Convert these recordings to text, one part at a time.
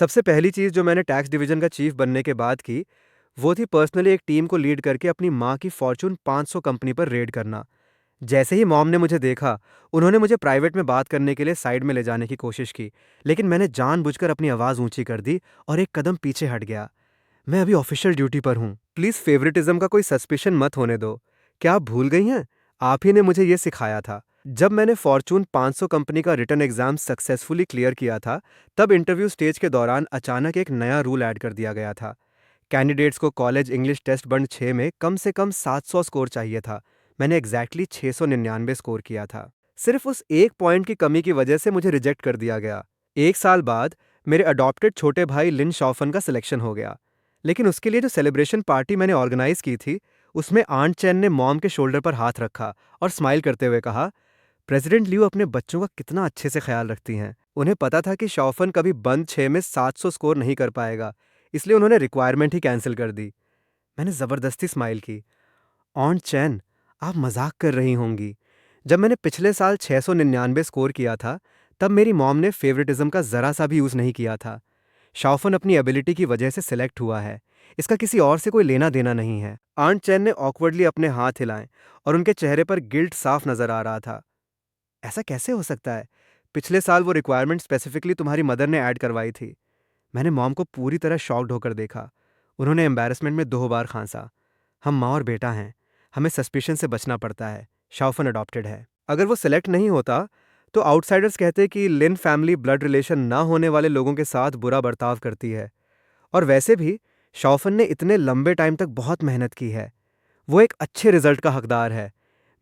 सबसे पहली चीज़ जो मैंने टैक्स डिवीज़न का चीफ बनने के बाद की, वो थी पर्सनली एक टीम को लीड करके अपनी माँ की फॉर्च्यून 500 कंपनी पर रेड करना। जैसे ही मॉम ने मुझे देखा, उन्होंने मुझे प्राइवेट में बात करने के लिए साइड में ले जाने की कोशिश की, लेकिन मैंने जानबूझकर अपनी आवाज़ ऊँची कर दी और एक कदम पीछे हट गया। मैं अभी ऑफिशियल ड्यूटी पर हूँ। प्लीज़ फेवरेटिज्म का कोई सस्पिशन मत होने दो। क्या आप भूल गई हैं? आप ही ने मुझे ये सिखाया था। जब मैंने फॉर्च्यून 500 कंपनी का रिटन एग्जाम सक्सेसफुली क्लियर किया था, तब इंटरव्यू स्टेज के दौरान अचानक एक नया रूल ऐड कर दिया गया था। कैंडिडेट्स को कॉलेज इंग्लिश टेस्ट बंड 6 में कम से कम 700 स्कोर चाहिए था। मैंने एग्जैक्टली 699 स्कोर किया था। सिर्फ उस एक पॉइंट की कमी की वजह से मुझे रिजेक्ट कर दिया गया। एक साल बाद मेरे अडॉप्टेड छोटे भाई लिन शॉफन का सिलेक्शन हो गया। लेकिन उसके लिए जो सेलिब्रेशन पार्टी मैंने ऑर्गेनाइज की थी, उसमें आंट चैन ने मॉम के शोल्डर पर हाथ रखा और स्माइल करते हुए कहा, प्रेसिडेंट लियू अपने बच्चों का कितना अच्छे से ख्याल रखती हैं। उन्हें पता था कि शॉफन कभी बंद 6 में 700 स्कोर नहीं कर पाएगा, इसलिए उन्होंने रिक्वायरमेंट ही कैंसिल कर दी। मैंने ज़बरदस्ती स्माइल की। ऑन चैन, आप मजाक कर रही होंगी। जब मैंने पिछले साल 699 स्कोर किया था, तब मेरी मॉम ने फेवरेटिज्म का ज़रा सा भी यूज़ नहीं किया था। शाओफन अपनी एबिलिटी की वजह से सिलेक्ट हुआ है। इसका किसी और से कोई लेना देना नहीं है। आंट चैन ने ऑकवर्डली अपने हाथ हिलाए और उनके चेहरे पर गिल्ट साफ नजर आ रहा था। ऐसा कैसे हो सकता है? पिछले साल वो रिक्वायरमेंट स्पेसिफिकली तुम्हारी मदर ने ऐड करवाई थी। मैंने मॉम को पूरी तरह शॉक्ड होकर देखा। उन्होंने एम्बैरेसमेंट में 2 बार खांसा। हम माँ और बेटा हैं। हमें सस्पिशन से बचना पड़ता है। शाओफन अडॉप्टेड है। अगर वो सिलेक्ट नहीं होता, तो आउटसाइडर्स कहते कि लिन फैमिली ब्लड रिलेशन ना होने वाले लोगों के साथ बुरा बर्ताव करती है। और वैसे भी शॉफन ने इतने लंबे टाइम तक बहुत मेहनत की है। वो एक अच्छे रिजल्ट का हकदार है।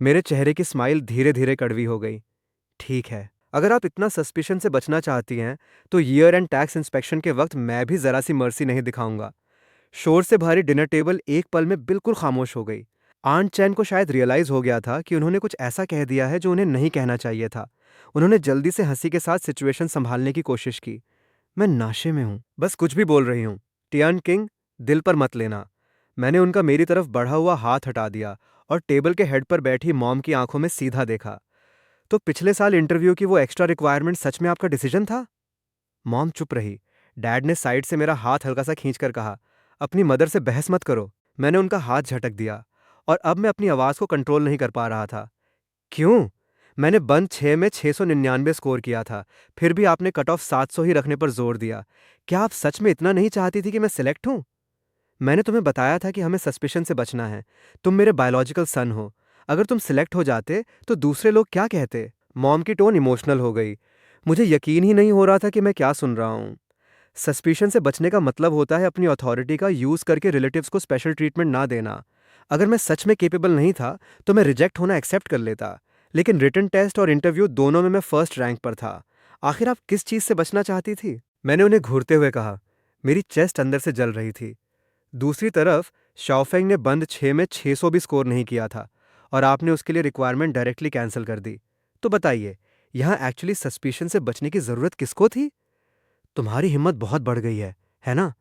मेरे चेहरे की स्माइल धीरे धीरे कड़वी हो गई। ठीक है, अगर आप इतना सस्पिशन से बचना चाहती हैं, तो ईयर एंड टैक्स इंस्पेक्शन के वक्त मैं भी ज़रा सी मर्सी नहीं दिखाऊंगा। शोर से भारी डिनर टेबल एक पल में बिल्कुल खामोश हो गई। आंट चैन को शायद रियलाइज हो गया था कि उन्होंने कुछ ऐसा कह दिया है जो उन्हें नहीं कहना चाहिए था। उन्होंने जल्दी से हंसी के साथ सिचुएशन संभालने की कोशिश की। मैं नाशे में हूँ, बस कुछ भी बोल रही हूँ। टियान किंग, दिल पर मत लेना। मैंने उनका मेरी तरफ बढ़ा हुआ हाथ हटा दिया और टेबल के हेड पर बैठी मॉम की आंखों में सीधा देखा। तो पिछले साल इंटरव्यू की वो एक्स्ट्रा रिक्वायरमेंट सच में आपका डिसीजन था? मॉम चुप रही। डैड ने साइड से मेरा हाथ हल्का सा खींचकर कहा, अपनी मदर से बहस मत करो। मैंने उनका हाथ झटक दिया और अब मैं अपनी आवाज़ को कंट्रोल नहीं कर पा रहा था। क्यों? मैंने बंद 6 में 699 स्कोर किया था, फिर भी आपने कट ऑफ 700 ही रखने पर जोर दिया। क्या आप सच में इतना नहीं चाहती थी कि मैं सिलेक्ट हूं? मैंने तुम्हें बताया था कि हमें सस्पिशन से बचना है। तुम मेरे बायोलॉजिकल सन हो। अगर तुम सिलेक्ट हो जाते, तो दूसरे लोग क्या कहते? मॉम की टोन इमोशनल हो गई। मुझे यकीन ही नहीं हो रहा था कि मैं क्या सुन रहा हूँ। सस्पिशन से बचने का मतलब होता है अपनी अथॉरिटी का यूज़ करके रिलेटिव्स को स्पेशल ट्रीटमेंट ना देना। अगर मैं सच में केपेबल नहीं था, तो मैं रिजेक्ट होना एक्सेप्ट कर लेता। लेकिन रिटन टेस्ट और इंटरव्यू दोनों में मैं फर्स्ट रैंक पर था। आखिर आप किस चीज़ से बचना चाहती थी? मैंने उन्हें घूरते हुए कहा। मेरी चेस्ट अंदर से जल रही थी। दूसरी तरफ शाओफेंग ने बंद 6 में 600 भी स्कोर नहीं किया था और आपने उसके लिए रिक्वायरमेंट डायरेक्टली कैंसिल कर दी। तो बताइए, यहाँ एक्चुअली सस्पिशन से बचने की ज़रूरत किसको थी? तुम्हारी हिम्मत बहुत बढ़ गई है ना?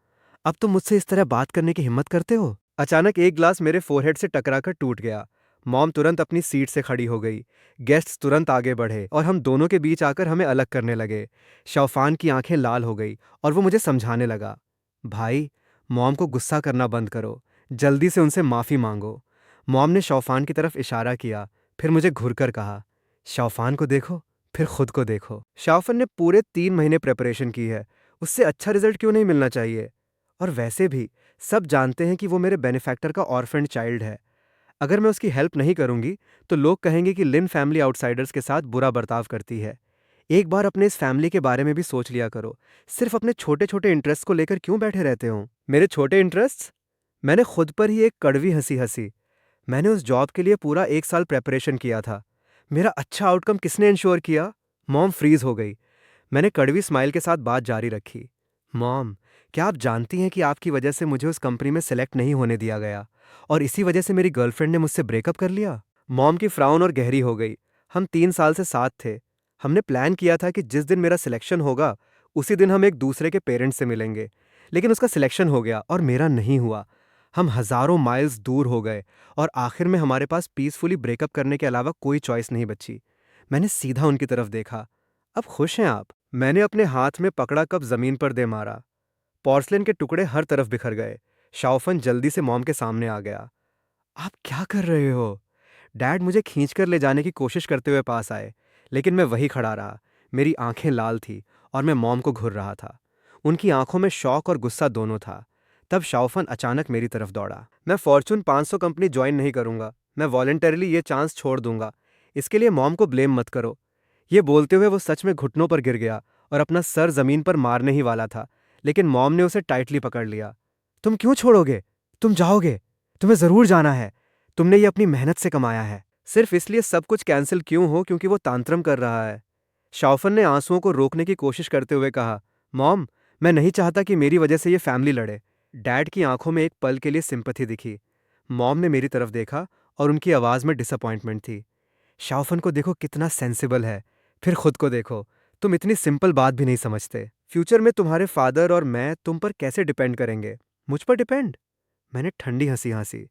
अब तुम मुझसे इस तरह बात करने की हिम्मत करते हो? अचानक एक ग्लास मेरे फोरहेड से टकराकर टूट गया। मॉम तुरंत अपनी सीट से खड़ी हो गई। गेस्ट्स तुरंत आगे बढ़े और हम दोनों के बीच आकर हमें अलग करने लगे। शौफान की आंखें लाल हो गई और वो मुझे समझाने लगा, भाई, मॉम को गुस्सा करना बंद करो। जल्दी से उनसे माफ़ी मांगो। मॉम ने शौफान की तरफ इशारा किया, फिर मुझे घुरकर कहा, शौफान को देखो, फिर खुद को देखो। शाओफन ने पूरे 3 महीने प्रेपरेशन की है। उससे अच्छा रिजल्ट क्यों नहीं मिलना चाहिए? और वैसे भी सब जानते हैं कि वो मेरे बेनिफैक्टर का ऑर्फन चाइल्ड है। अगर मैं उसकी हेल्प नहीं करूंगी, तो लोग कहेंगे कि लिन फैमिली आउटसाइडर्स के साथ बुरा बर्ताव करती है। एक बार अपने इस फैमिली के बारे में भी सोच लिया करो। सिर्फ अपने छोटे छोटे इंटरेस्ट को लेकर क्यों बैठे रहते हो? मेरे छोटे इंटरेस्ट? मैंने खुद पर ही एक कड़वी हंसी हंसी। मैंने उस जॉब के लिए पूरा 1 साल प्रेपरेशन किया था। मेरा अच्छा आउटकम किसने इंश्योर किया? मॉम फ्रीज हो गई। मैंने कड़वी स्माइल के साथ बात जारी रखी। मॉम, क्या आप जानती हैं कि आपकी वजह से मुझे उस कंपनी में सेलेक्ट नहीं होने दिया गया और इसी वजह से मेरी गर्लफ्रेंड ने मुझसे ब्रेकअप कर लिया? मॉम की फ्राउन और गहरी हो गई। हम 3 साल से साथ थे। हमने प्लान किया था कि जिस दिन मेरा सिलेक्शन होगा, उसी दिन हम एक दूसरे के पेरेंट्स से मिलेंगे। लेकिन उसका सिलेक्शन हो गया और मेरा नहीं हुआ। हम हजारों माइल्स दूर हो गए और आखिर में हमारे पास पीसफुली ब्रेकअप करने के अलावा कोई चॉइस नहीं बची। मैंने सीधा उनकी तरफ देखा। अब खुश हैं आप? मैंने अपने हाथ में पकड़ा कप जमीन पर दे मारा। पोर्सलेन के टुकड़े हर तरफ बिखर गए। शाओफन जल्दी से मॉम के सामने आ गया। आप क्या कर रहे हो? डैड मुझे खींचकर ले जाने की कोशिश करते हुए पास आए, लेकिन मैं वहीं खड़ा रहा। मेरी आंखें लाल थी और मैं मॉम को घूर रहा था। उनकी आंखों में शौक और गुस्सा दोनों था। तब शाओफन अचानक मेरी तरफ दौड़ा। मैं फॉर्चून 500 कंपनी ज्वाइन नहीं करूंगा। मैं वॉलेंटरली ये चांस छोड़ दूंगा। इसके लिए मॉम को ब्लेम मत करो। ये बोलते हुए वो सच में घुटनों पर गिर गया और अपना सर जमीन पर मारने ही वाला था, लेकिन मॉम ने उसे टाइटली पकड़ लिया। तुम क्यों छोड़ोगे? तुम जाओगे? तुम्हें जरूर जाना है। तुमने ये अपनी मेहनत से कमाया है। सिर्फ इसलिए सब कुछ कैंसिल क्यों हो क्योंकि वो तांत्रम कर रहा है? शाओफन ने आंसुओं को रोकने की कोशिश करते हुए कहा, मॉम, मैं नहीं चाहता कि मेरी वजह से ये फैमिली लड़े। डैड की आंखों में एक पल के लिए सिंपैथी दिखी। मॉम ने मेरी तरफ देखा और उनकी आवाज में डिसअपॉइंटमेंट थी। शाओफन को देखो कितना सेंसिबल है। फिर खुद को देखो, तुम इतनी सिंपल बात भी नहीं समझते। फ्यूचर में तुम्हारे फादर और मैं तुम पर कैसे डिपेंड करेंगे? मुझ पर डिपेंड? मैंने ठंडी हंसी हंसी।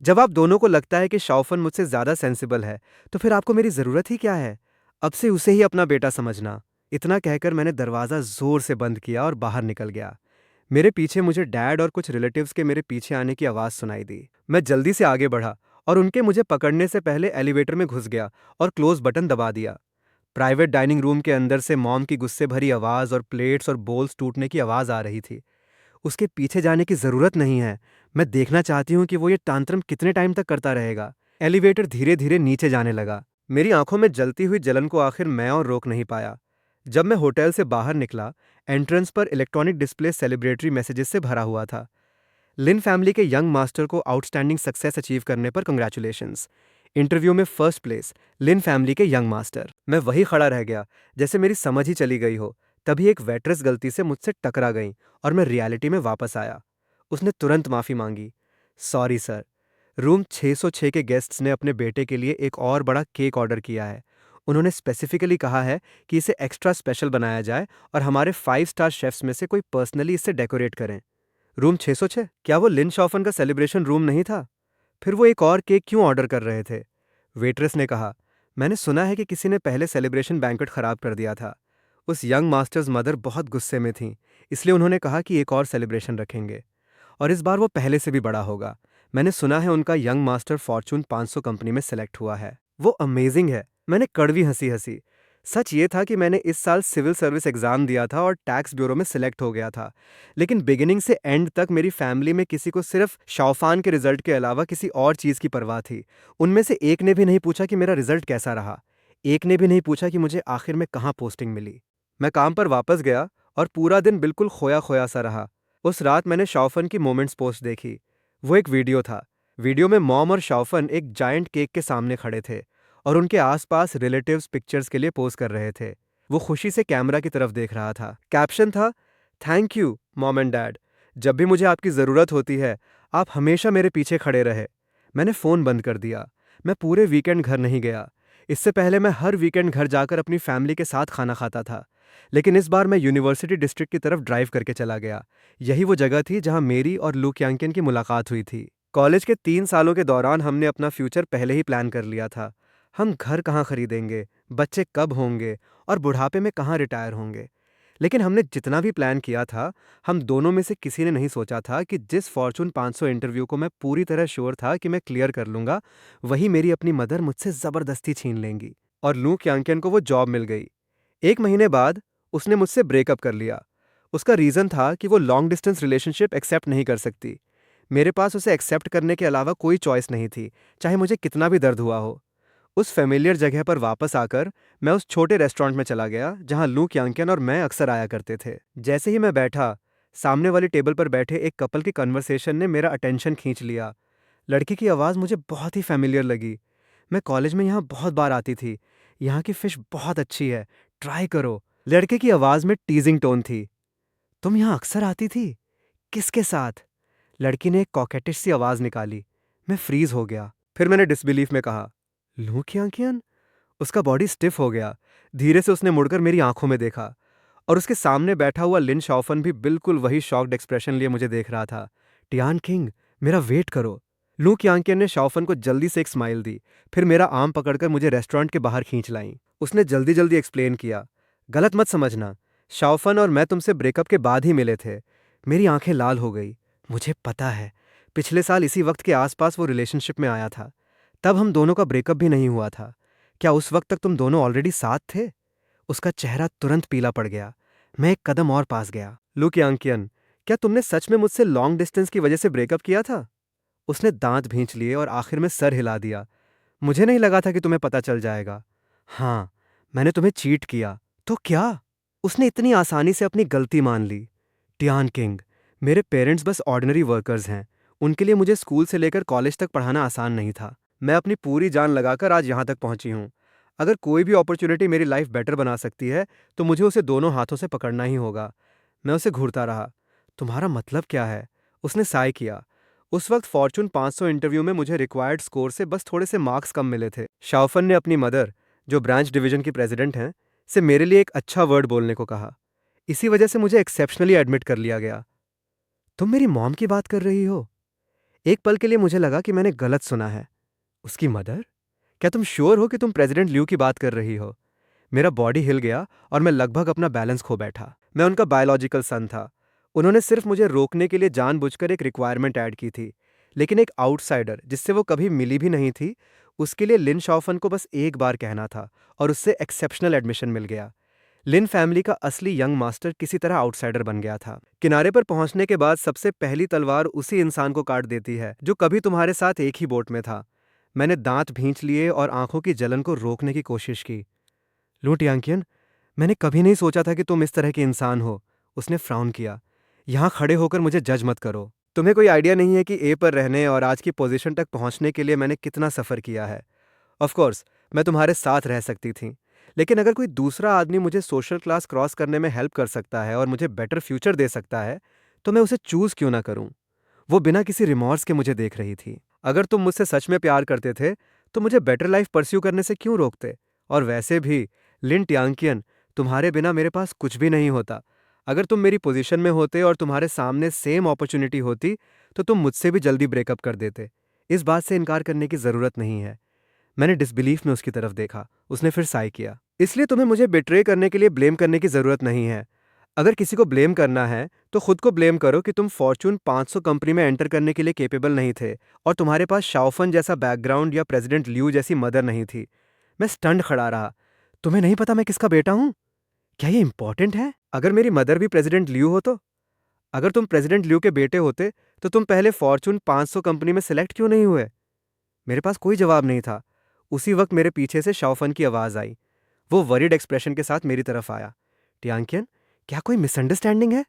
जब आप दोनों को लगता है कि शाओफन मुझसे ज्यादा सेंसिबल है, तो फिर आपको मेरी जरूरत ही क्या है? अब से उसे ही अपना बेटा समझना। इतना कहकर मैंने दरवाजा जोर से बंद किया और बाहर निकल गया। मेरे पीछे मुझे डैड और कुछ रिलेटिव्स के मेरे पीछे आने की आवाज सुनाई दी। मैं जल्दी से आगे बढ़ा और उनके मुझे पकड़ने से पहले एलिवेटर में घुस गया और क्लोज बटन दबा दिया। प्राइवेट डाइनिंग रूम के अंदर से मॉम की गुस्से भरी आवाज और प्लेट्स और बोल्स टूटने की आवाज आ रही थी। उसके पीछे जाने की जरूरत नहीं है। मैं देखना चाहती हूँ कि वो ये टांत्रम कितने टाइम तक करता रहेगा। एलिवेटर धीरे धीरे नीचे जाने लगा। मेरी आंखों में जलती हुई जलन को आखिर मैं और रोक नहीं पाया। जब मैं होटल से बाहर निकला, एंट्रेंस पर इलेक्ट्रॉनिक डिस्प्ले सेलिब्रेटरी मैसेजेस से भरा हुआ था। लिन फैमिली के यंग मास्टर को आउटस्टैंडिंग सक्सेस अचीव करने पर कंग्रेचुलेशंस। इंटरव्यू में फर्स्ट प्लेस, लिन फैमिली के यंग मास्टर। मैं वही खड़ा रह गया, जैसे मेरी समझ ही चली गई हो। तभी एक वेट्रेस गलती से मुझसे टकरा गई और मैं रियलिटी में वापस आया। उसने तुरंत माफी मांगी। सॉरी सर, रूम 606 के गेस्ट्स ने अपने बेटे के लिए एक और बड़ा केक ऑर्डर किया है। उन्होंने स्पेसिफिकली कहा है कि इसे एक्स्ट्रा स्पेशल बनाया जाए और हमारे 5 स्टार शेफ्स में से कोई पर्सनली इसे डेकोरेट करें। रूम 606? क्या वो लिन शॉफन का सेलिब्रेशन रूम नहीं था? फिर वो एक और केक क्यों ऑर्डर कर रहे थे? वेट्रेस ने कहा, मैंने सुना है कि किसी ने पहले सेलिब्रेशन बैंक्वेट खराब कर दिया था। उस यंग मास्टर्स मदर बहुत गुस्से में थी, इसलिए उन्होंने कहा कि एक और सेलिब्रेशन रखेंगे और इस बार वो पहले से भी बड़ा होगा। मैंने सुना है उनका यंग मास्टर फॉर्चून 500 कंपनी में सेलेक्ट हुआ है। वो अमेजिंग है। मैंने कड़वी हंसी हंसी। सच ये था कि मैंने इस साल सिविल सर्विस एग्जाम दिया था और टैक्स ब्यूरो में सिलेक्ट हो गया था, लेकिन बिगिनिंग से एंड तक मेरी फैमिली में किसी को सिर्फ शाओफान के रिजल्ट के अलावा किसी और चीज़ की परवाह थी। उनमें से एक ने भी नहीं पूछा कि मेरा रिजल्ट कैसा रहा। एक ने भी नहीं पूछा कि मुझे आखिर में कहाँ पोस्टिंग मिली। मैं काम पर वापस गया और पूरा दिन बिल्कुल खोया खोया सा रहा। उस रात मैंने शाओफन की मोमेंट्स पोस्ट देखी। वो एक वीडियो था। वीडियो में मॉम और शाओफन एक जायंट केक के सामने खड़े थे और उनके आसपास रिलेटिव्स पिक्चर्स के लिए पोज कर रहे थे। वो खुशी से कैमरा की तरफ देख रहा था। कैप्शन था, thank you mom and dad, जब भी मुझे आपकी ज़रूरत होती है आप हमेशा मेरे पीछे खड़े रहे। मैंने फ़ोन बंद कर दिया। मैं पूरे वीकेंड घर नहीं गया। इससे पहले मैं हर वीकेंड घर जाकर अपनी फैमिली के साथ खाना खाता था, लेकिन इस बार मैं यूनिवर्सिटी डिस्ट्रिक्ट की तरफ ड्राइव करके चला गया। यही वो जगह थी जहां मेरी और लू यांकिन की मुलाकात हुई थी। कॉलेज के 3 सालों के दौरान हमने अपना फ्यूचर पहले ही प्लान कर लिया था। हम घर कहाँ खरीदेंगे, बच्चे कब होंगे और बुढ़ापे में कहाँ रिटायर होंगे। लेकिन हमने जितना भी प्लान किया था, हम दोनों में से किसी ने नहीं सोचा था कि जिस फॉर्चून 500 इंटरव्यू को मैं पूरी तरह श्योर था कि मैं क्लियर कर लूंगा, वही मेरी अपनी मदर मुझसे ज़बरदस्ती छीन लेंगी। और लू यांकिन को वो जॉब मिल गई। 1 महीने बाद उसने मुझसे ब्रेकअप कर लिया। उसका रीज़न था कि वो लॉन्ग डिस्टेंस रिलेशनशिप एक्सेप्ट नहीं कर सकती। मेरे पास उसे एक्सेप्ट करने के अलावा कोई चॉइस नहीं थी, चाहे मुझे कितना भी दर्द हुआ हो। उस फेमिलियर जगह पर वापस आकर मैं उस छोटे रेस्टोरेंट में चला गया जहां लू यांकिन और मैं अक्सर आया करते थे। जैसे ही मैं बैठा, सामने वाली टेबल पर बैठे एक कपल की कन्वर्सेशन ने मेरा अटेंशन खींच लिया। लड़की की आवाज़ मुझे बहुत ही फेमिलियर लगी। मैं कॉलेज में यहाँ बहुत बार आती थी। यहाँ की फिश बहुत अच्छी है, ट्राई करो। लड़के की आवाज़ में टीजिंग टोन थी। तुम यहाँ अक्सर आती थी? किसके साथ? लड़की ने एक कॉकेटिश सी आवाज़ निकाली। मैं फ्रीज हो गया। फिर मैंने डिसबिलीफ में कहा, लू यांकिन? उसका बॉडी स्टिफ हो गया। धीरे से उसने मुड़कर मेरी आंखों में देखा और उसके सामने बैठा हुआ लिन शाओफन भी बिल्कुल वही शॉक्ड एक्सप्रेशन लिए मुझे देख रहा था। टियान किंग, मेरा वेट करो। लू यांकिन ने शाओफन को जल्दी से एक स्माइल दी, फिर मेरा आर्म पकड़कर मुझे रेस्टोरेंट के बाहर खींच लाई। उसने जल्दी जल्दी एक्सप्लेन किया, गलत मत समझना, शाओफन और मैं तुमसे ब्रेकअप के बाद ही मिले थे। मेरी आंखें लाल हो गई। मुझे पता है, पिछले साल इसी वक्त के आसपास वो रिलेशनशिप में आया था। तब हम दोनों का ब्रेकअप भी नहीं हुआ था। क्या उस वक्त तक तुम दोनों ऑलरेडी साथ थे? उसका चेहरा तुरंत पीला पड़ गया। मैं एक कदम और पास गया। लुक यांकियन, क्या तुमने सच में मुझसे लॉन्ग डिस्टेंस की वजह से ब्रेकअप किया था? उसने दांत भींच लिए और आखिर में सर हिला दिया। मुझे नहीं लगा था कि तुम्हें पता चल जाएगा। हाँ, मैंने तुम्हें चीट किया। तो क्या? उसने इतनी आसानी से अपनी गलती मान ली। टियान किंग, मेरे पेरेंट्स बस ऑर्डिनरी वर्कर्स हैं। उनके लिए मुझे स्कूल से लेकर कॉलेज तक पढ़ाना आसान नहीं था। मैं अपनी पूरी जान लगाकर आज यहाँ तक पहुँची हूँ। अगर कोई भी अपॉर्चुनिटी मेरी लाइफ बेटर बना सकती है, तो मुझे उसे दोनों हाथों से पकड़ना ही होगा। मैं उसे घूरता रहा। तुम्हारा मतलब क्या है? उसने साय किया। उस वक्त फॉर्चून 500 इंटरव्यू में मुझे रिक्वायर्ड स्कोर से बस थोड़े से मार्क्स कम मिले थे। शाओफन ने अपनी मदर, जो ब्रांच डिवीजन की प्रेसिडेंट हैं, से मेरे लिए एक अच्छा वर्ड बोलने को कहा। इसी वजह से मुझे एक्सेप्शनली एडमिट कर लिया गया। तुम मेरी मॉम की बात कर रही हो? एक पल के लिए मुझे लगा कि मैंने गलत सुना है। उसकी मदर? क्या तुम श्योर हो कि तुम प्रेसिडेंट लियू की बात कर रही हो? मेरा बॉडी हिल गया और मैं लगभग अपना बैलेंस खो बैठा। मैं उनका बायोलॉजिकल सन था। उन्होंने सिर्फ मुझे रोकने के लिए जानबूझकर एक रिक्वायरमेंट ऐड की थी। लेकिन एक आउटसाइडर जिससे वो कभी मिली भी नहीं थी, उसके लिए लिन शाओफन को बस एक बार कहना था और उससे एक्सेप्शनल एडमिशन मिल गया। लिन फैमिली का असली यंग मास्टर किसी तरह आउटसाइडर बन गया था। किनारे पर पहुंचने के बाद सबसे पहली तलवार उसी इंसान को काट देती है जो कभी तुम्हारे साथ एक ही बोट में था। मैंने दांत भींच लिए और आंखों की जलन को रोकने की कोशिश की। लूट यांकियन, मैंने कभी नहीं सोचा था कि तुम इस तरह के इंसान हो। उसने फ्राउन किया। यहाँ खड़े होकर मुझे जज मत करो। तुम्हें कोई आइडिया नहीं है कि ए पर रहने और आज की पोजीशन तक पहुंचने के लिए मैंने कितना सफ़र किया है। ऑफ कोर्स, मैं तुम्हारे साथ रह सकती थी, लेकिन अगर कोई दूसरा आदमी मुझे सोशल क्लास क्रॉस करने में हेल्प कर सकता है और मुझे बेटर फ्यूचर दे सकता है, तो मैं उसे चूज क्यों ना करूं? वो बिना किसी रिमॉर्स के मुझे देख रही थी। अगर तुम मुझसे सच में प्यार करते थे, तो मुझे बेटर लाइफ परस्यू करने से क्यों रोकते? और वैसे भी, लिन टियांकियन, तुम्हारे बिना मेरे पास कुछ भी नहीं होता। अगर तुम मेरी पोजीशन में होते और तुम्हारे सामने सेम अपॉर्चुनिटी होती, तो तुम मुझसे भी जल्दी ब्रेकअप कर देते। इस बात से इनकार करने की जरूरत नहीं है। मैंने डिसबिलीफ में उसकी तरफ देखा। उसने फिर साय किया। इसलिए तुम्हें मुझे बिट्रे करने के लिए ब्लेम करने की जरूरत नहीं है। अगर किसी को ब्लेम करना है, तो खुद को ब्लेम करो कि तुम फॉर्च्यून 500 कंपनी में एंटर करने के लिए कैपेबल नहीं थे और तुम्हारे पास शाओफन जैसा बैकग्राउंड या प्रेसिडेंट लियू जैसी मदर नहीं थी। मैं स्टंड खड़ा रहा। तुम्हें नहीं पता मैं किसका बेटा हूं? क्या ये इंपॉर्टेंट है? अगर मेरी मदर भी प्रेसिडेंट लियू हो तो? अगर तुम प्रेसिडेंट लियू के बेटे होते, तो तुम पहले फॉर्च्यून 500 कंपनी में सिलेक्ट क्यों नहीं हुए? मेरे पास कोई जवाब नहीं था। उसी वक्त मेरे पीछे से शाओफन की आवाज आई। वो वरीड एक्सप्रेशन के साथ मेरी तरफ आया। टियांकियन, क्या कोई मिसअंडरस्टैंडिंग है?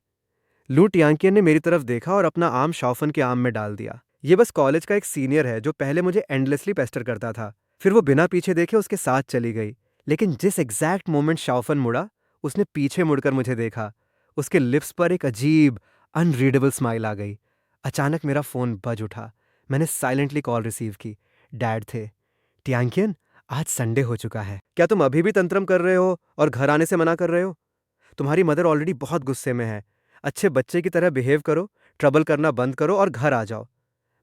लू टियांकियन ने मेरी तरफ देखा और अपना आर्म शाओफन के आर्म में डाल दिया। ये बस कॉलेज का एक सीनियर है जो पहले मुझे एंडलेसली पेस्टर करता था। फिर वो बिना पीछे देखे उसके साथ चली गई। लेकिन जिस एग्जैक्ट मोमेंट शाओफन मुड़ा, उसने पीछे मुड़कर मुझे देखा। उसके लिप्स पर एक अजीब, अनरीडेबल स्माइल आ गई। अचानक मेरा फोन बज उठा। मैंने साइलेंटली कॉल रिसीव की। डैड थे। टियांकियन, आज संडे हो चुका है। क्या तुम अभी भी तंत्रम कर रहे हो और घर आने से मना कर रहे हो? तुम्हारी मदर ऑलरेडी बहुत गुस्से में है। अच्छे बच्चे की तरह बिहेव करो, ट्रबल करना बंद करो और घर आ जाओ।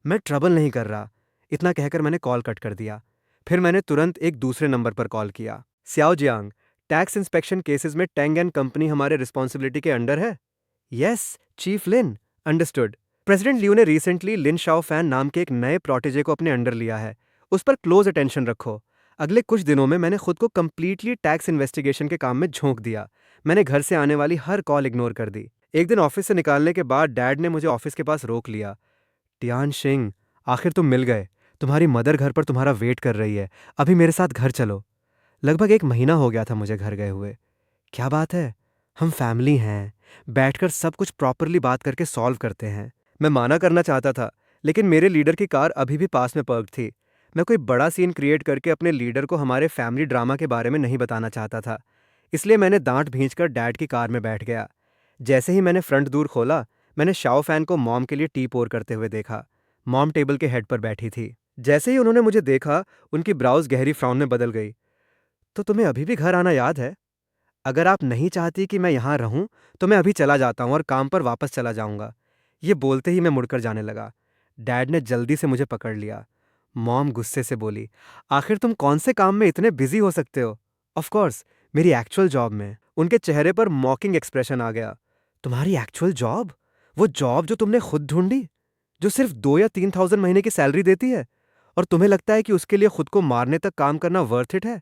मैं ट्रबल नहीं कर रहा। इतना कहकर मैंने कॉल कट कर दिया। फिर मैंने तुरंत एक दूसरे नंबर पर कॉल किया। स्याओ जियांग, टैक्स इंस्पेक्शन केसेस में टेंग एंड कंपनी हमारे रिस्पॉन्सिबिलिटी के अंडर है? यस, चीफ लिन। अंडरस्टूड। प्रेसिडेंट लियू ने रिसेंटली लिन शाओ फैन नाम के एक नए प्रोटेजे को अपने अंडर लिया है। उस पर क्लोज अटेंशन रखो। अगले कुछ दिनों में मैंने खुद को कंप्लीटली टैक्स इन्वेस्टिगेशन के काम में झोंक दिया। मैंने घर से आने वाली हर कॉल इग्नोर कर दी। एक दिन ऑफिस से निकालने के बाद डैड ने मुझे ऑफिस के पास रोक लिया। टियान शिंग, आखिर तुम मिल गए। तुम्हारी मदर घर पर तुम्हारा वेट कर रही है। अभी मेरे साथ घर चलो। लगभग एक महीना हो गया था मुझे घर गए हुए। क्या बात है? हम फैमिली हैं। बैठकर सब कुछ प्रॉपरली बात करके सॉल्व करते हैं। मैं माना करना चाहता था, लेकिन मेरे लीडर की कार अभी भी पास में पार्क थी। मैं कोई बड़ा सीन क्रिएट करके अपने लीडर को हमारे फैमिली ड्रामा के बारे में नहीं बताना चाहता था। इसलिए मैंने दांत भींचकर डैड की कार में बैठ गया। जैसे ही मैंने फ्रंट दूर खोला, मैंने शाओ फैन को मॉम के लिए टी पोर करते हुए देखा। मॉम टेबल के हेड पर बैठी थी। जैसे ही उन्होंने मुझे देखा, उनकी ब्राउज गहरी फ्राउन में बदल गई। तो तुम्हें अभी भी घर आना याद है? अगर आप नहीं चाहती कि मैं यहाँ रहूं, तो मैं अभी चला जाता हूँ और काम पर वापस चला जाऊंगा। ये बोलते ही मैं मुड़कर जाने लगा। डैड ने जल्दी से मुझे पकड़ लिया। मॉम गुस्से से बोली, आखिर तुम कौन से काम में इतने बिजी हो सकते हो? ऑफ कोर्स, मेरी एक्चुअल जॉब में। उनके चेहरे पर मॉकिंग एक्सप्रेशन आ गया। तुम्हारी एक्चुअल जॉब? वो जॉब जो तुमने खुद ढूंढी, जो सिर्फ 2 या 3,000 महीने की सैलरी देती है, और तुम्हें लगता है कि उसके लिए खुद को मारने तक काम करना वर्थ इट है?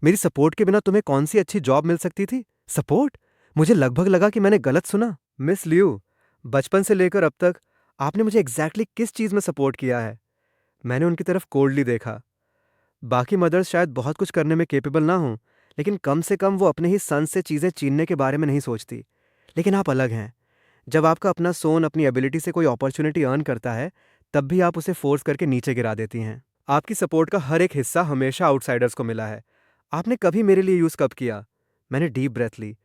मेरी सपोर्ट के बिना तुम्हें कौन सी अच्छी जॉब मिल सकती थी? सपोर्ट? मुझे लगभग लगा कि मैंने गलत सुना। मिस लियू, बचपन से लेकर अब तक आपने मुझे एग्जैक्टली किस चीज में सपोर्ट किया है? मैंने उनकी तरफ कोल्डली देखा। बाकी मदर्स शायद बहुत कुछ करने में केपेबल ना हों, लेकिन कम से कम वो अपने ही सन से चीजें छीनने के बारे में नहीं सोचती। लेकिन आप अलग हैं। जब आपका अपना सोन अपनी एबिलिटी से कोई अपॉर्चुनिटी अर्न करता है, तब भी आप उसे फोर्स करके नीचे गिरा देती हैं। आपकी सपोर्ट का हर एक हिस्सा हमेशा आउटसाइडर्स को मिला है। आपने कभी मेरे लिए यूज कब किया? मैंने डीप ब्रेथ ली।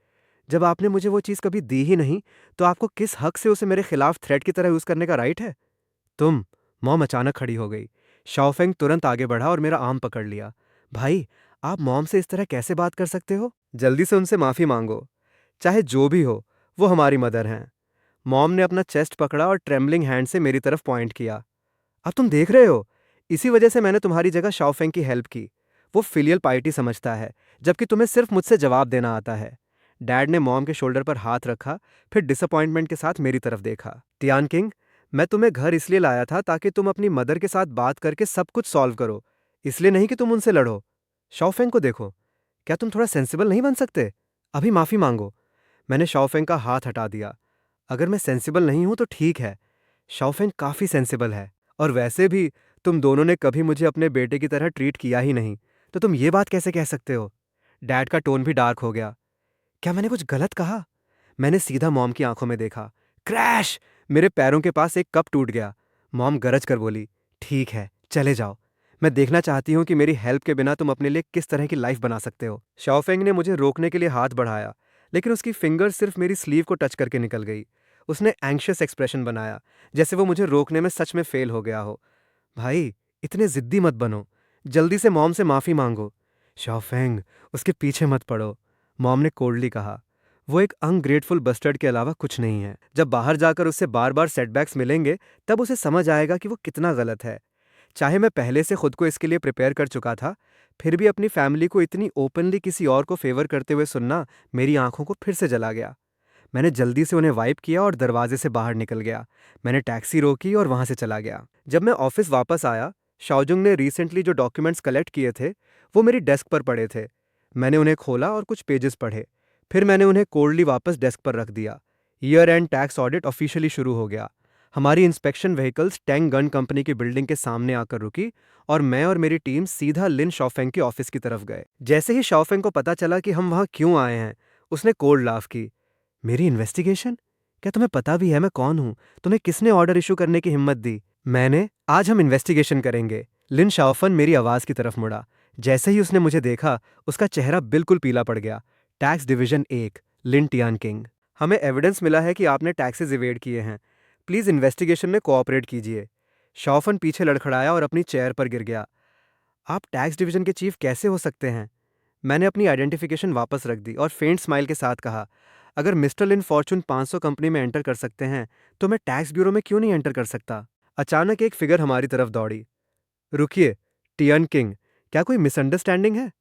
जब आपने मुझे वो चीज कभी दी ही नहीं, तो आपको किस हक से उसे मेरे खिलाफ थ्रेट की तरह यूज करने का राइट है? तुम। मॉम अचानक खड़ी हो गई। शाओफेंग तुरंत आगे बढ़ा और मेरा आर्म पकड़ लिया। भाई, आप मॉम से इस तरह कैसे बात कर सकते हो? जल्दी से उनसे माफी मांगो। चाहे जो भी हो, वो हमारी मदर हैं। मॉम ने अपना चेस्ट पकड़ा और ट्रेम्बलिंग हैंड से मेरी तरफ पॉइंट किया। अब तुम देख रहे हो, इसी वजह से मैंने तुम्हारी जगह शाओफेंग की हेल्प की। वो फिलियल पाइटी समझता है, जबकि तुम्हें सिर्फ मुझसे जवाब देना आता है। डैड ने मॉम के शोल्डर पर हाथ रखा, फिर डिसअपॉइंटमेंट के साथ मेरी तरफ देखा। टियान किंग, मैं तुम्हें घर इसलिए लाया था ताकि तुम अपनी मदर के साथ बात करके सब कुछ सॉल्व करो, इसलिए नहीं कि तुम उनसे लड़ो। शाओफेंग को देखो, क्या तुम थोड़ा सेंसिबल नहीं बन सकते? अभी माफी मांगो। मैंने शाओफेंग का हाथ हटा दिया। अगर मैं सेंसिबल नहीं हूं तो ठीक है। शाओफेंग काफी सेंसिबल है, और वैसे भी तुम दोनों ने कभी मुझे अपने बेटे की तरह ट्रीट किया ही नहीं, तो तुम ये बात कैसे कह सकते हो? डैड का टोन भी डार्क हो गया। क्या मैंने कुछ गलत कहा? मैंने सीधा मॉम की आंखों में देखा। क्रैश! मेरे पैरों के पास एक कप टूट गया। मॉम गरज कर बोली, ठीक है, चले जाओ। मैं देखना चाहती हूँ कि मेरी हेल्प के बिना तुम अपने लिए किस तरह की लाइफ बना सकते हो। शाओफेंग ने मुझे रोकने के लिए हाथ बढ़ाया, लेकिन उसकी फिंगर सिर्फ मेरी स्लीव को टच करके निकल गई। उसने एंग्शियस एक्सप्रेशन बनाया, जैसे वो मुझे रोकने में सच में फेल हो गया हो। भाई, इतने जिद्दी मत बनो। जल्दी से मॉम से माफी मांगो। शाओफेंग, उसके पीछे मत पड़ो, मॉम ने कोल्डली कहा। वो एक अनग्रेटफुल बस्टर्ड के अलावा कुछ नहीं है। जब बाहर जाकर उससे बार बार सेटबैक्स मिलेंगे, तब उसे समझ आएगा कि वो कितना गलत है। चाहे मैं पहले से खुद को इसके लिए प्रिपेयर कर चुका था, फिर भी अपनी फैमिली को इतनी ओपनली किसी और को फेवर करते हुए सुनना मेरी आंखों को फिर से जला गया। मैंने जल्दी से उन्हें वाइप किया और दरवाजे से बाहर निकल गया। मैंने टैक्सी रोकी और वहां से चला गया। जब मैं ऑफिस वापस आया, शाओजुंग ने रिसेंटली जो डॉक्यूमेंट्स कलेक्ट किए थे, वो मेरी डेस्क पर पड़े थे। मैंने उन्हें खोला और कुछ पेजेस पढ़े। फिर मैंने उन्हें कोल्डली वापस डेस्क पर रख दिया। Year and tax audit officially शुरू हो गया। हमारी inspection vehicles Tang gun company की बिल्डिंग के सामने आकर रुकी, और मैं और मेरी टीम सीधा लिन शाओफेंग के ऑफिस की तरफ गए। जैसे ही शाओफेंग को पता चला कि हम वहां क्यों आए हैं, उसने कोल्ड लाफ की। मेरी इन्वेस्टिगेशन? क्या तुम्हें पता भी है मैं कौन हूं? तुम्हें किसने ऑर्डर इशू करने की हिम्मत दी? मैंने। आज हम इन्वेस्टिगेशन करेंगे। लिन शाओफन मेरी आवाज की तरफ मुड़ा। जैसे ही उसने मुझे देखा, उसका चेहरा बिल्कुल पीला पड़ गया। टैक्स डिवीजन 1, लिन टियान किंग। हमें एविडेंस मिला है कि आपने टैक्सेस इवेड किए हैं। प्लीज इन्वेस्टिगेशन में कोऑपरेट कीजिए। शाओफन पीछे लड़खड़ाया और अपनी चेयर पर गिर गया। आप टैक्स डिवीजन के चीफ कैसे हो सकते हैं? मैंने अपनी आइडेंटिफिकेशन वापस रख दी और फेंट स्माइल के साथ कहा, अगर मिस्टर लिन फॉर्चून 500 कंपनी में एंटर कर सकते हैं, तो मैं टैक्स ब्यूरो में क्यों नहीं एंटर कर सकता? अचानक एक फिगर हमारी तरफ दौड़ी। रुकिए, टियन किंग, क्या कोई मिसअंडरस्टैंडिंग है?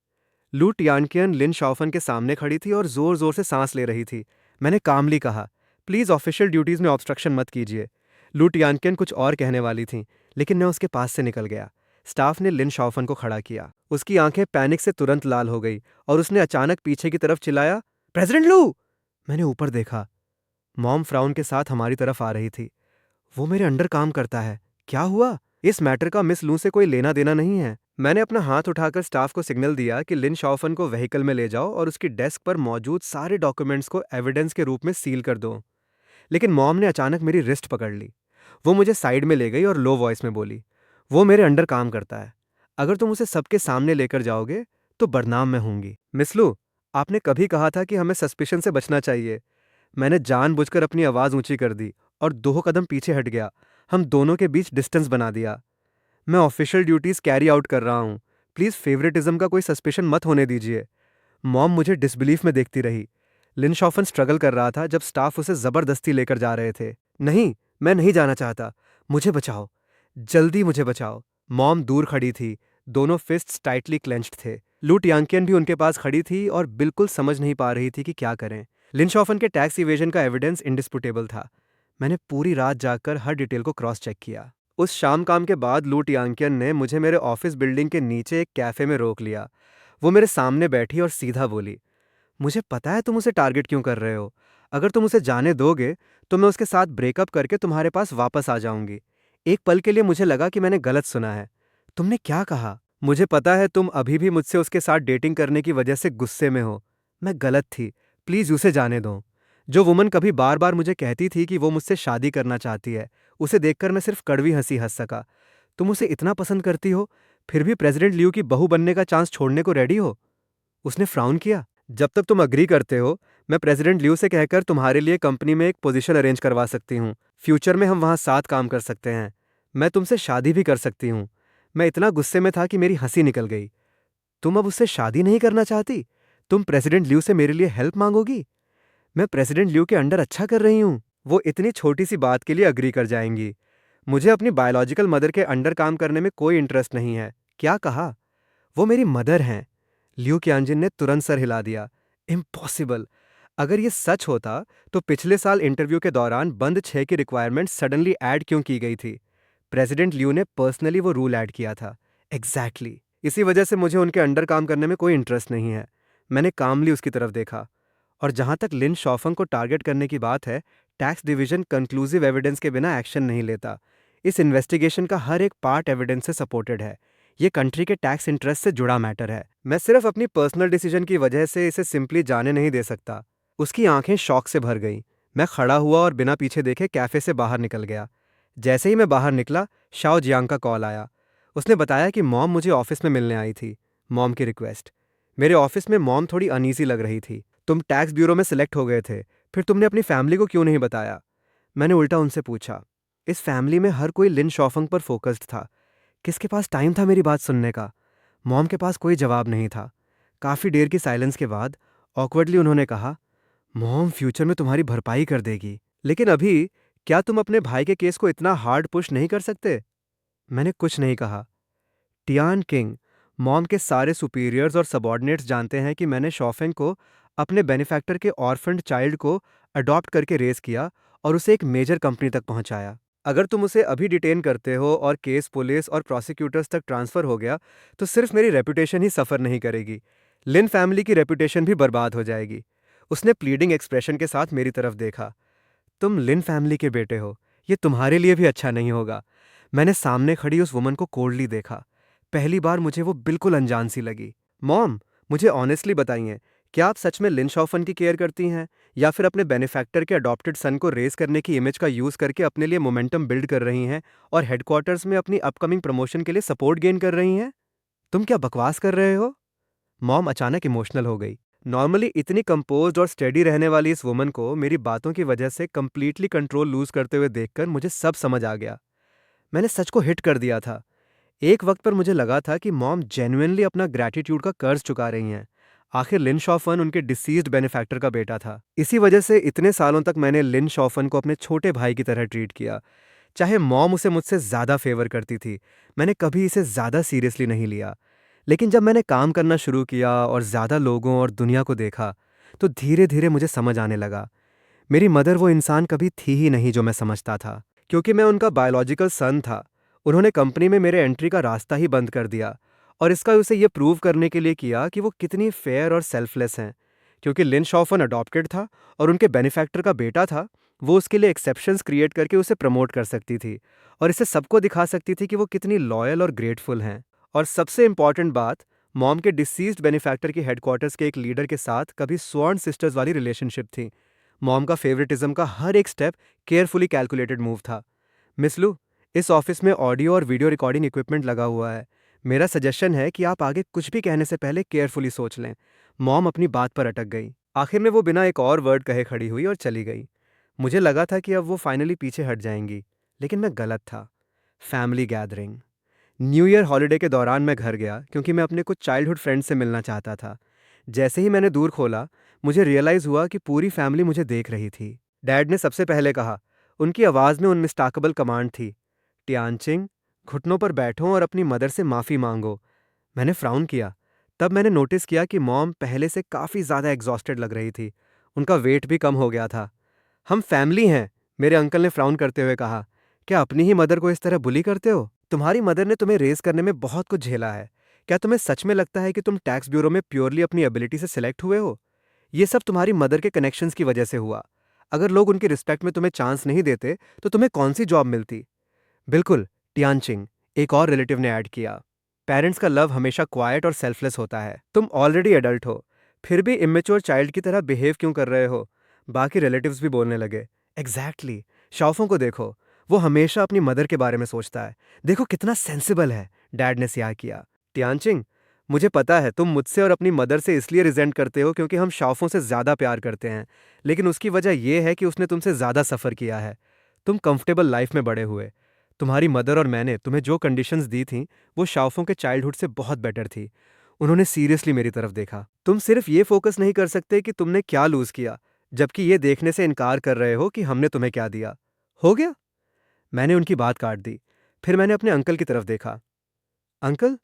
लू टियानकियन लिन शाओफन के सामने खड़ी थी और जोर जोर से सांस ले रही थी। मैंने कामली कहा, प्लीज ऑफिशियल ड्यूटीज में ऑब्स्ट्रक्शन मत कीजिए। लू टियानकियन कुछ और कहने वाली थी, लेकिन मैं उसके पास से निकल गया। स्टाफ ने लिन शाओफन को खड़ा किया। उसकी आंखें पैनिक से तुरंत लाल हो गई और उसने अचानक पीछे की तरफ चिल्लाया, प्रेसिडेंट लू! मैंने ऊपर देखा। मॉम फ्राउन के साथ हमारी तरफ आ रही थी। वो मेरे अंडर काम करता है। क्या हुआ? इस मैटर का मिस लू से कोई लेना देना नहीं है। मैंने अपना हाथ उठाकर स्टाफ को सिग्नल दिया कि लिन शाओफन को व्हीकल में ले जाओ और उसकी डेस्क पर मौजूद सारे डॉक्यूमेंट्स को एविडेंस के रूप में सील कर दो। लेकिन मॉम ने अचानक मेरी रिस्ट पकड़ ली। वो मुझे साइड में ले गई और लो वॉइस में बोली, वो मेरे अंडर काम करता है। अगर तुम उसे सबके सामने लेकर जाओगे, तो बदनाम मैं होंगी। मिस लू, आपने कभी कहा था कि हमें सस्पिशन से बचना चाहिए। मैंने जानबूझकर अपनी आवाज ऊंची कर दी और 2 कदम पीछे हट गया। हम दोनों के बीच डिस्टेंस बना दिया। मैं ऑफिशियल ड्यूटीज कैरी आउट कर रहा हूँ। प्लीज फेवरेटिज्म का कोई सस्पिशन मत होने दीजिए। मॉम मुझे डिसबिलीफ में देखती रही। लिन शॉफन स्ट्रगल कर रहा था जब स्टाफ उसे जबरदस्ती लेकर जा रहे थे। नहीं, मैं नहीं जाना चाहता। मुझे बचाओ, जल्दी मुझे बचाओ। मॉम दूर खड़ी थी, दोनों फिस्ट्स टाइटली क्लेंच्ड थे। लू टियांकियन भी उनके पास खड़ी थी और बिल्कुल समझ नहीं पा रही थी कि क्या करें। लिन शॉफन के टैक्स इवेजन का एविडेंस इंडिस्पुटेबल था। मैंने पूरी रात जागकर हर डिटेल को क्रॉस चेक किया। उस शाम काम के बाद लू टियांकियन ने मुझे मेरे ऑफिस बिल्डिंग के नीचे एक कैफे में रोक लिया। वो मेरे सामने बैठी और सीधा बोली, मुझे पता है तुम उसे टारगेट क्यों कर रहे हो। अगर तुम उसे जाने दोगे तो मैं उसके साथ ब्रेकअप करके तुम्हारे पास वापस आ जाऊंगी। एक पल के लिए मुझे लगा कि मैंने गलत सुना है। तुमने क्या कहा? मुझे पता है तुम अभी भी मुझसे उसके साथ डेटिंग करने की वजह से गुस्से में हो। मैं गलत थी। प्लीज उसे जाने दो। जो वुमन कभी बार बार मुझे कहती थी कि वो मुझसे शादी करना चाहती है, उसे देखकर मैं सिर्फ कड़वी हंसी हंस सका। तुम उसे इतना पसंद करती हो, फिर भी प्रेसिडेंट लियू की बहू बनने का चांस छोड़ने को रेडी हो? उसने फ्राउन किया। जब तक तुम अग्री करते हो, मैं प्रेसिडेंट लियू से कहकर तुम्हारे लिए कंपनी में एक पोजीशन अरेंज करवा सकती हूँ। फ्यूचर में हम वहाँ साथ काम कर सकते हैं। मैं तुमसे शादी भी कर सकती हूँ। मैं इतना गुस्से में था कि मेरी हंसी निकल गई। तुम अब उससे शादी नहीं करना चाहती? तुम प्रेसिडेंट लियू से मेरे लिए हेल्प मांगोगी? मैं प्रेसिडेंट लियू के अंडर अच्छा कर रही हूँ। वो इतनी छोटी सी बात के लिए अग्री कर जाएंगी? मुझे अपनी बायोलॉजिकल मदर के अंडर काम करने में कोई इंटरेस्ट नहीं है। क्या कहा? वो मेरी मदर हैं। लियू क्यानजिन ने तुरंत सर हिला दिया। इम्पॉसिबल। अगर ये सच होता तो पिछले साल इंटरव्यू के दौरान बंद 6 की रिक्वायरमेंट सडनली ऐड क्यों की गई थी? प्रेसिडेंट लियू ने पर्सनली वो रूल ऐड किया था। एग्जैक्टली इसी वजह से मुझे उनके अंडर काम करने में कोई इंटरेस्ट नहीं है। मैंने कामली उसकी तरफ देखा। और जहां तक लिन शॉफंग को टारगेट करने की बात है, टैक्स डिवीजन कंक्लूसिव एविडेंस के बिना एक्शन नहीं लेता। इस इन्वेस्टिगेशन का हर एक पार्ट एविडेंस से सपोर्टेड है। ये कंट्री के टैक्स इंटरेस्ट से जुड़ा मैटर है। मैं सिर्फ अपनी पर्सनल डिसीजन की वजह से इसे सिंपली जाने नहीं दे सकता। उसकी आंखें शॉक से भर गईं। मैं खड़ा हुआ और बिना पीछे देखे कैफे से बाहर निकल गया। जैसे ही मैं बाहर निकला, शाओ जियांग का कॉल आया। उसने बताया कि मॉम मुझे ऑफिस में मिलने आई थी। मॉम की रिक्वेस्ट। मेरे ऑफिस में मॉम थोड़ी अनईजी लग रही थी। तुम टैक्स ब्यूरो में सिलेक्ट हो गए थे, फिर तुमने अपनी फैमिली को क्यों नहीं बताया? मैंने उल्टा उनसे पूछा। इस फैमिली में हर कोई लिन शॉफंग पर फोकस्ड था। किसके पास टाइम था मेरी बात सुनने का? मॉम के पास कोई जवाब नहीं था। काफी देर की साइलेंस के बाद ऑकवर्डली उन्होंने कहा, मॉम फ्यूचर में तुम्हारी भरपाई कर देगी, लेकिन अभी क्या तुम अपने भाई के केस को इतना हार्ड पुश नहीं कर सकते? मैंने कुछ नहीं कहा। टियान किंग, मॉम के सारे सुपीरियर्स और सबॉर्डिनेट्स जानते हैं कि मैंने शॉफेंग को अपने बेनिफैक्टर के ऑर्फन्ड चाइल्ड को अडॉप्ट करके रेस किया और उसे एक मेजर कंपनी तक पहुंचाया। अगर तुम उसे अभी डिटेन करते हो और केस पुलिस और प्रोसिक्यूटर्स तक ट्रांसफर हो गया, तो सिर्फ मेरी रेपुटेशन ही सफ़र नहीं करेगी, लिन फैमिली की रेपुटेशन भी बर्बाद हो जाएगी। उसने प्लीडिंग एक्सप्रेशन के साथ मेरी तरफ देखा। तुम लिन फैमिली के बेटे हो, ये तुम्हारे लिए भी अच्छा नहीं होगा। मैंने सामने खड़ी उस वुमन को कोल्डली देखा। पहली बार मुझे वो बिल्कुल अनजान सी लगी। मॉम, मुझे ऑनेस्टली बताइए, क्या आप सच में लिन शॉफन की केयर करती हैं, या फिर अपने बेनिफैक्टर के अडॉप्टेड सन को रेस करने की इमेज का यूज करके अपने लिए मोमेंटम बिल्ड कर रही हैं और हेडक्वार्टर्स में अपनी अपकमिंग प्रमोशन के लिए सपोर्ट गेन कर रही हैं? तुम क्या बकवास कर रहे हो? मॉम अचानक इमोशनल हो गई। नॉर्मली इतनी कंपोज्ड और स्टेडी रहने वाली इस वुमन को मेरी बातों की वजह से कंप्लीटली कंट्रोल लूज करते हुए देखकर मुझे सब समझ आ गया। मैंने सच को हिट कर दिया था। एक वक्त पर मुझे लगा था कि मॉम जेन्युइनली अपना ग्रैटिट्यूड का कर्ज चुका रही हैं। आखिर लिन शॉफन उनके डिसीज्ड बेनिफैक्टर का बेटा था। इसी वजह से इतने सालों तक मैंने लिन शॉफन को अपने छोटे भाई की तरह ट्रीट किया। चाहे मॉम उसे मुझसे ज़्यादा फेवर करती थी, मैंने कभी इसे ज़्यादा सीरियसली नहीं लिया। लेकिन जब मैंने काम करना शुरू किया और ज़्यादा लोगों और दुनिया को देखा, तो धीरे धीरे मुझे समझ आने लगा, मेरी मदर वो इंसान कभी थी ही नहीं जो मैं समझता था। क्योंकि मैं उनका बायोलॉजिकल सन था, उन्होंने कंपनी में मेरे एंट्री का रास्ता ही बंद कर दिया। और इसका उसे ये प्रूव करने के लिए किया कि वो कितनी फेयर और सेल्फलेस हैं। क्योंकि लिन शॉफन अडॉप्टेड था और उनके बेनिफैक्टर का बेटा था, वो उसके लिए एक्सेप्शंस क्रिएट करके उसे प्रमोट कर सकती थी और इससे सबको दिखा सकती थी कि वो कितनी लॉयल और ग्रेटफुल हैं। और सबसे इंपॉर्टेंट बात, मॉम के डिसीज्ड बेनिफैक्टर के हेडक्वार्टर्स के एक लीडर के साथ कभी स्वर्ण सिस्टर्स वाली रिलेशनशिप थी। मॉम का फेवरेटिज्म का हर एक स्टेप केयरफुली कैलकुलेटेड मूव था। मिस लू, इस ऑफिस में ऑडियो और वीडियो रिकॉर्डिंग इक्विपमेंट लगा हुआ है। मेरा सजेशन है कि आप आगे कुछ भी कहने से पहले केयरफुली सोच लें। मॉम अपनी बात पर अटक गई। आखिर में वो बिना एक और वर्ड कहे खड़ी हुई और चली गई। मुझे लगा था कि अब वो फाइनली पीछे हट जाएंगी, लेकिन मैं गलत था। Family gathering. New year holiday के दौरान मैं घर गया क्योंकि मैं अपने कुछ चाइल्डहुड फ्रेंड से मिलना चाहता था। जैसे ही मैंने दूर खोला, मुझे रियलाइज़ हुआ कि पूरी फैमिली मुझे देख रही थी। डैड ने सबसे पहले कहा। उनकी आवाज़ में अनमिस्टेकेबल कमांड थी, टियानचिंग, घुटनों पर बैठो और अपनी मदर से माफ़ी मांगो। मैंने फ्राउन किया। तब मैंने नोटिस किया कि मॉम पहले से काफ़ी ज़्यादा एग्जॉस्टेड लग रही थी। उनका वेट भी कम हो गया था। हम फैमिली हैं, मेरे अंकल ने फ्राउन करते हुए कहा। क्या अपनी ही मदर को इस तरह बुली करते हो? तुम्हारी मदर ने तुम्हें रेस करने में बहुत कुछ झेला है। क्या तुम्हें सच में लगता है कि तुम टैक्स ब्यूरो में प्योरली अपनी एबिलिटी से सिलेक्ट हुए हो? ये सब तुम्हारी मदर के कनेक्शंस की वजह से हुआ। अगर लोग उनकी रिस्पेक्ट में तुम्हें चांस नहीं देते तो तुम्हें कौन सी जॉब मिलती? बिल्कुल, टियानचिंग, एक और रिलेटिव ने ऐड किया। पेरेंट्स का लव हमेशा क्वाइट और सेल्फलेस होता है। तुम ऑलरेडी एडल्ट हो, फिर भी इमेच्योर चाइल्ड की तरह बिहेव क्यों कर रहे हो? बाकी रिलेटिव्स भी बोलने लगे। एग्जैक्टली, शाओफों को देखो, वो हमेशा अपनी मदर के बारे में सोचता है। देखो कितना सेंसिबल है, डैड ने सियाह किया। टियानचिंग, मुझे पता है तुम मुझसे और अपनी मदर से इसलिए रिजेंट करते हो क्योंकि हम शाओफों से ज़्यादा प्यार करते हैं, लेकिन उसकी वजह यह है कि उसने तुमसे ज़्यादा सफ़र किया है। तुम कंफर्टेबल लाइफ में बड़े हुए। तुम्हारी मदर और मैंने तुम्हें जो कंडीशंस दी थीं, वो शाओफों के चाइल्डहुड से बहुत बेटर थी। उन्होंने सीरियसली मेरी तरफ देखा। तुम सिर्फ ये फोकस नहीं कर सकते कि तुमने क्या लूज़ किया, जबकि ये देखने से इनकार कर रहे हो कि हमने तुम्हें क्या दिया। हो गया? मैंने उनकी बात काट दी। फिर मैंने अपने अंकल की तरफ देखा। अंकल,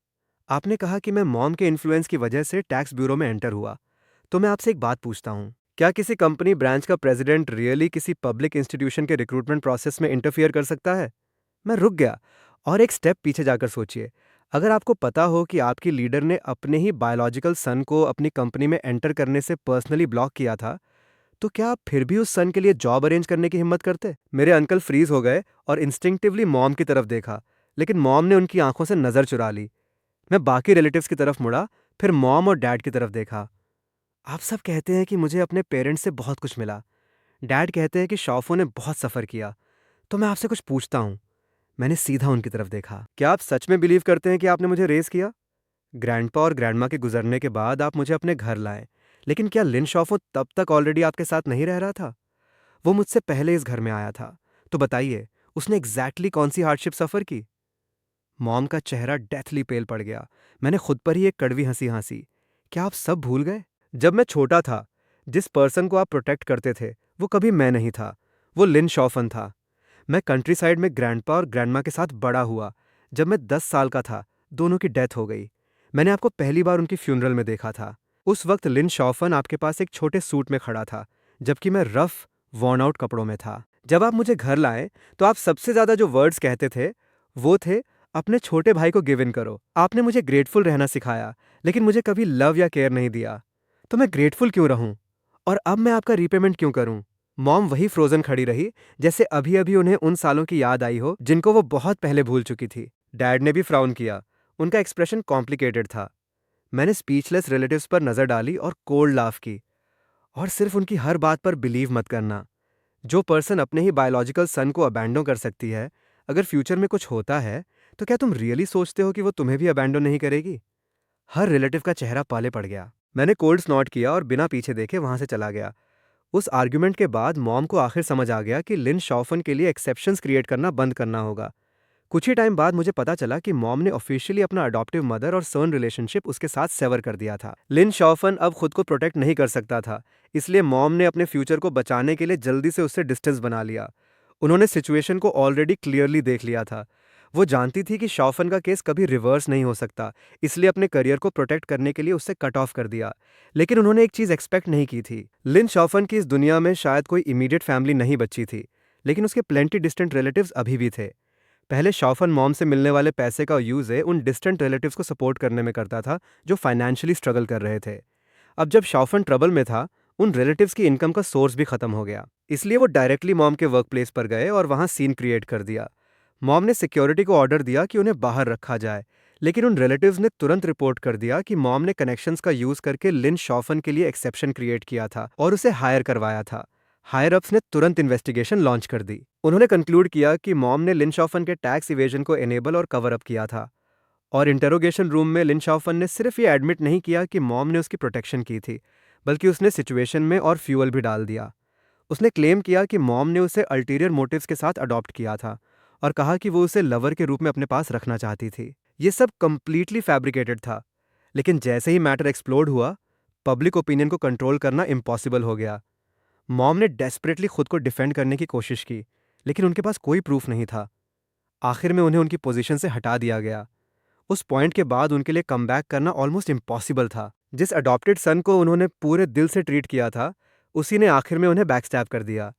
आपने कहा कि मैं मॉम के इन्फ्लुएंस की वजह से टैक्स ब्यूरो में एंटर हुआ। तो मैं आपसे एक बात पूछता हूँ, क्या किसी कंपनी ब्रांच का प्रेसिडेंट रियली किसी पब्लिक इंस्टीट्यूशन के रिक्रूटमेंट प्रोसेस में इंटरफियर कर सकता है? मैं रुक गया और एक स्टेप पीछे जाकर सोचिए। अगर आपको पता हो कि आपकी लीडर ने अपने ही बायोलॉजिकल सन को अपनी कंपनी में एंटर करने से पर्सनली ब्लॉक किया था, तो क्या आप फिर भी उस सन के लिए जॉब अरेंज करने की हिम्मत करते? मेरे अंकल फ्रीज हो गए और इंस्टिंक्टिवली मॉम की तरफ देखा, लेकिन मॉम ने उनकी आंखों से नजर चुरा ली। मैं बाकी रिलेटिव्स की तरफ मुड़ा, फिर मॉम और डैड की तरफ देखा। आप सब कहते हैं कि मुझे अपने पेरेंट्स से बहुत कुछ मिला। डैड कहते हैं कि शॉफो ने बहुत सफ़र किया। तो मैं आपसे कुछ पूछता हूँ। मैंने सीधा उनकी तरफ देखा। क्या आप सच में बिलीव करते हैं कि आपने मुझे रेस किया? ग्रैंडपा और ग्रैंडमा के गुजरने के बाद आप मुझे अपने घर लाए, लेकिन क्या लिन शॉफो तब तक ऑलरेडी आपके साथ नहीं रह रहा था? वो मुझसे पहले इस घर में आया था। तो बताइए, उसने एग्जैक्टली कौन सी हार्डशिप सफ़र की? मॉम का चेहरा डेथली पेल पड़ गया। मैंने खुद पर ही एक कड़वी हंसी हंसी। क्या आप सब भूल गए? जब मैं छोटा था, जिस पर्सन को आप प्रोटेक्ट करते थे, वो कभी मैं नहीं था। वो लिन शॉफन था। मैं कंट्री साइड में ग्रैंडपा और ग्रैंडमा के साथ बड़ा हुआ। जब मैं 10 साल का था, दोनों की डेथ हो गई। मैंने आपको पहली बार उनकी फ्यूनरल में देखा था। उस वक्त लिन शॉफन आपके पास एक छोटे सूट में खड़ा था, जबकि मैं रफ, वॉर्न आउट कपड़ों में था। जब आप मुझे घर लाए, तो आप सबसे ज्यादा जो वर्ड्स कहते थे, वो थे, अपने छोटे भाई को गिव इन करो। आपने मुझे ग्रेटफुल रहना सिखाया, लेकिन मुझे कभी लव या केयर नहीं दिया। तो मैं ग्रेटफुल क्यों रहूं? और अब मैं आपका रीपेमेंट क्यों करूं? मॉम वही फ्रोजन खड़ी रही, जैसे अभी अभी उन्हें उन सालों की याद आई हो जिनको वो बहुत पहले भूल चुकी थी। डैड ने भी फ्राउन किया। उनका एक्सप्रेशन कॉम्प्लिकेटेड था। मैंने स्पीचलेस रिलेटिव्स पर नजर डाली और कोल्ड लाफ की। और सिर्फ उनकी हर बात पर बिलीव मत करना। जो पर्सन अपने ही बायोलॉजिकल सन को अबैंडो कर सकती है, अगर फ्यूचर में कुछ होता है, तो क्या तुम रियली सोचते हो कि वो तुम्हें भी अबैंडो नहीं करेगी? हर रिलेटिव का चेहरा पाले पड़ गया। मैंने कोल्ड स्नॉट किया और बिना पीछे देखे वहां से चला गया। उस आर्ग्यूमेंट के बाद मॉम को आखिर समझ आ गया कि लिन शॉफन के लिए एक्सेप्शंस क्रिएट करना बंद करना होगा। कुछ ही टाइम बाद मुझे पता चला कि मॉम ने ऑफिशियली अपना अडॉप्टिव मदर और सन रिलेशनशिप उसके साथ सेवर कर दिया था। लिन शॉफन अब खुद को प्रोटेक्ट नहीं कर सकता था, इसलिए मॉम ने अपने फ्यूचर को बचाने के लिए जल्दी से उससे डिस्टेंस बना लिया। उन्होंने सिचुएशन को ऑलरेडी क्लियरली देख लिया था। वो जानती थी कि शॉफन का केस कभी रिवर्स नहीं हो सकता, इसलिए अपने करियर को प्रोटेक्ट करने के लिए उससे कट ऑफ कर दिया। लेकिन उन्होंने एक चीज एक्सपेक्ट नहीं की थी। लिन शॉफन की इस दुनिया में शायद कोई इमीडिएट फैमिली नहीं बची थी, लेकिन उसके प्लेंटी डिस्टेंट रिलेटिव्स अभी भी थे। पहले शॉफन मॉम से मिलने वाले पैसे का यूज है उन डिस्टेंट रिलेटिव्स को सपोर्ट करने में करता था जो फाइनेंशियली स्ट्रगल कर रहे थे। अब जब शॉफन ट्रबल में था, उन रिलेटिव्स की इनकम का सोर्स भी खत्म हो गया, इसलिए वो डायरेक्टली मॉम के वर्क प्लेस पर गए और वहां सीन क्रिएट कर दिया। मॉम ने सिक्योरिटी को ऑर्डर दिया कि उन्हें बाहर रखा जाए, लेकिन उन रिलेटिव्स ने तुरंत रिपोर्ट कर दिया कि मॉम ने कनेक्शंस का यूज करके लिन शॉफन के लिए एक्सेप्शन क्रिएट किया था और उसे हायर करवाया था। हायर अप्स ने तुरंत इन्वेस्टिगेशन लॉन्च कर दी। उन्होंने कंक्लूड किया कि मॉम ने लिन शॉफन के टैक्स इवेजन को एनेबल और कवर अप किया था। और इंटेरोगेशन रूम में लिन शॉफन ने सिर्फ ये एडमिट नहीं किया कि मॉम ने उसकी प्रोटेक्शन की थी, बल्कि उसने सिचुएशन में और फ्यूअल भी डाल दिया। उसने क्लेम किया कि मॉम ने उसे अल्टीरियर मोटिव्स के साथ अडॉप्ट किया था और कहा कि वो उसे लवर के रूप में अपने पास रखना चाहती थी। ये सब कंप्लीटली फैब्रिकेटेड था। लेकिन जैसे ही मैटर एक्सप्लोड हुआ, पब्लिक ओपिनियन को कंट्रोल करना इम्पॉसिबल हो गया। मॉम ने डेस्परेटली खुद को डिफेंड करने की कोशिश की, लेकिन उनके पास कोई प्रूफ नहीं था। आखिर में उन्हें उनकी पोजीशन से हटा दिया गया। उस पॉइंट के बाद उनके लिए कमबैक करना ऑलमोस्ट इम्पॉसिबल था। जिस अडॉप्टेड सन को उन्होंने पूरे दिल से ट्रीट किया था, उसी ने आखिर में उन्हें बैकस्टैब कर दिया।